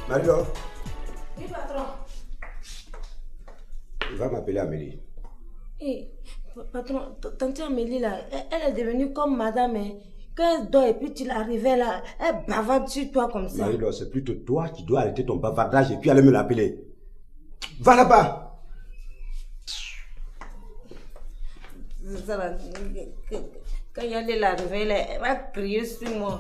Mario, Oui, patron. il va m'appeler Amélie. Patron, tante Amélie là, elle est devenue comme madame. Quand elle dort et puis tu l'arrivais là, elle bavarde sur toi comme ça. Marie-Laure, c'est plutôt toi qui dois arrêter ton bavardage et puis aller me l'appeler. Va là-bas. Ça là, quand il allait l'arriver là, elle va crier sur moi.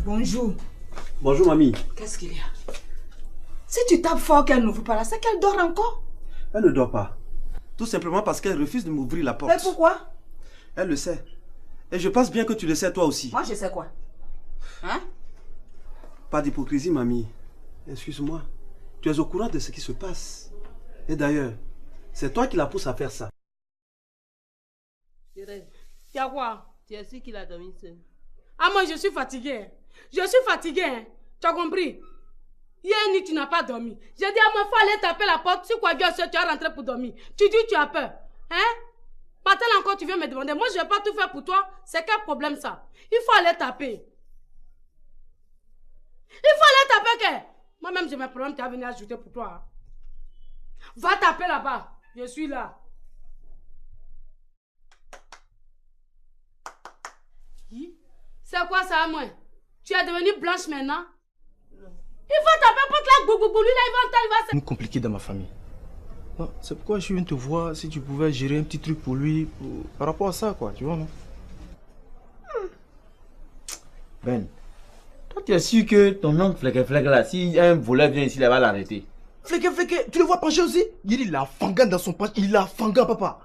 Bonjour. Bonjour, mamie. Qu'est-ce qu'il y a? Si tu tapes fort qu'elle ne veut pas là, c'est qu'elle dort encore? Elle ne dort pas. Tout simplement parce qu'elle refuse de m'ouvrir la porte. Et pourquoi? Elle le sait. Et je pense bien que tu le sais toi aussi. Moi, je sais quoi? Hein? Pas d'hypocrisie, mamie. Excuse-moi. Tu es au courant de ce qui se passe. Et d'ailleurs, c'est toi qui la pousse à faire ça. Thérèse, il y a quoi? Tu es sûr qu'il a dormi seul? Ah, moi, je suis fatiguée. Je suis fatiguée, hein. Tu as compris? Hier nuit, tu n'as pas dormi. J'ai dit à moi, il faut aller taper la porte. Si quoi, Dieu sait, tu es rentré pour dormir. Tu dis tu as peur. Hein? Matin encore, tu viens me demander. Moi, je ne vais pas tout faire pour toi. C'est quel problème, ça? Il faut aller taper. Il faut aller taper, que? Moi-même, j'ai mes problèmes, tu as venu ajouter pour toi. Hein? Va taper là-bas. Je suis là. C'est quoi ça, moi? Tu es devenue blanche maintenant? Il faut taper pour la boubou, lui là, il va entendre, il va se... C'est compliqué dans ma famille. C'est pourquoi je viens te voir, si tu pouvais gérer un petit truc pour lui, par rapport à ça, quoi, tu vois, non? Ben, toi tu es sûr que ton oncle Fleque là, si un voleur vient ici, il va l'arrêter? Fleque, tu le vois pencher aussi? Il a fangan dans son poche, il a fangan, papa.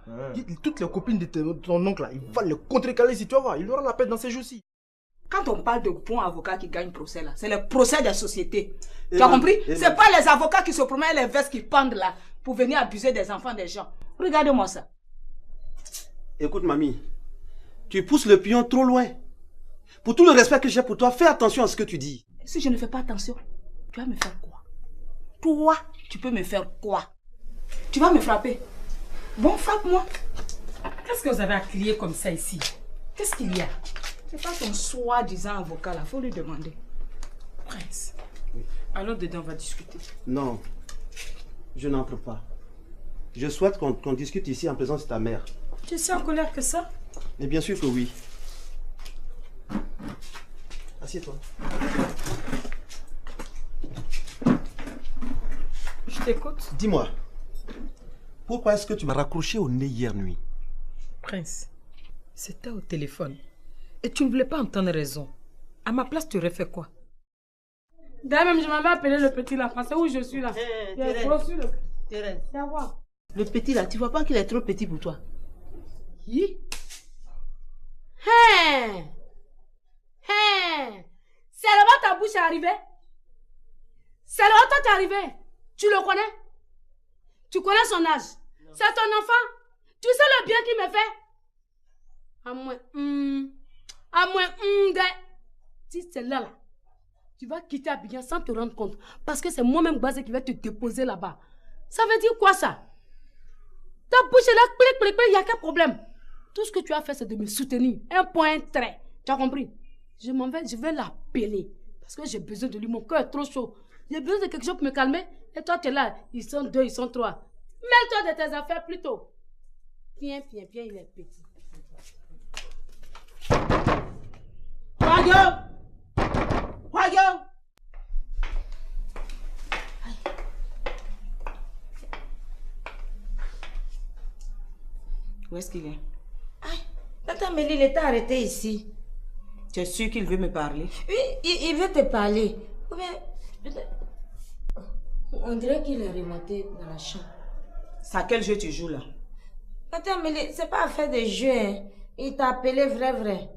Toutes les copines de ton oncle là, il va le contrecaler si tu vas voir, il aura la paix dans ces jours-ci. Quand on parle de bons avocats qui gagnent procès là, c'est le procès des sociétés. Tu as compris? C'est pas les avocats qui se promènent les vestes qui pendent là pour venir abuser des enfants des gens. Regarde-moi ça. Écoute, mamie, tu pousses le pion trop loin. Pour tout le respect que j'ai pour toi, fais attention à ce que tu dis. Si je ne fais pas attention, tu vas me faire quoi? Toi, tu peux me faire quoi? Tu vas me frapper. Bon, frappe-moi. Qu'est-ce que vous avez à crier comme ça ici? Qu'est-ce qu'il y a? C'est pas ton soi-disant avocat là, faut lui demander. Prince, allons dedans, on va discuter. Non, je n'entre pas. Je souhaite qu'on discute ici en présence de ta mère. Tu es si en colère que ça? Et bien sûr que oui. Assieds-toi. Je t'écoute. Dis-moi, pourquoi est-ce que tu m'as raccroché au nez hier nuit? Prince, c'était au téléphone. Et tu ne voulais pas entendre raison. À ma place, tu aurais fait quoi? D'ailleurs, même je m'avais appelé le petit là, parce que où je suis là. Thérèse. Savoir. Le petit là, tu vois pas qu'il est trop petit pour toi? Qui? Hein? Hein? C'est là-bas ta bouche est arrivée? C'est là-bas toi t'es arrivé? Tu le connais? Tu connais son âge? C'est ton enfant? Tu sais le bien qu'il me fait? À moins, si c'est là, tu vas quitter Abidjan sans te rendre compte. Parce que c'est moi-même Bazé qui va te déposer là-bas. Ça veut dire quoi ça? Ta bouche est là, clic, il n'y a qu'un problème. Tout ce que tu as fait, c'est de me soutenir. Un point, un trait. Tu as compris? Je m'en vais, je vais l'appeler. Parce que j'ai besoin de lui, mon cœur est trop chaud. J'ai besoin de quelque chose pour me calmer. Et toi, tu es là. Ils sont 2, ils sont 3. Mêle-toi de tes affaires plutôt. Viens, il est petit. Royaume! Où est-ce qu'il est? Tata Mélie, il était arrêté ici. Tu es sûr qu'il veut me parler? Oui, il veut te parler. Ou bien, on dirait qu'il est remonté dans la chambre. C'est à quel jeu tu joues là? Tata Mélie, c'est pas affaire de jeu. Hein. Il t'a appelé vrai.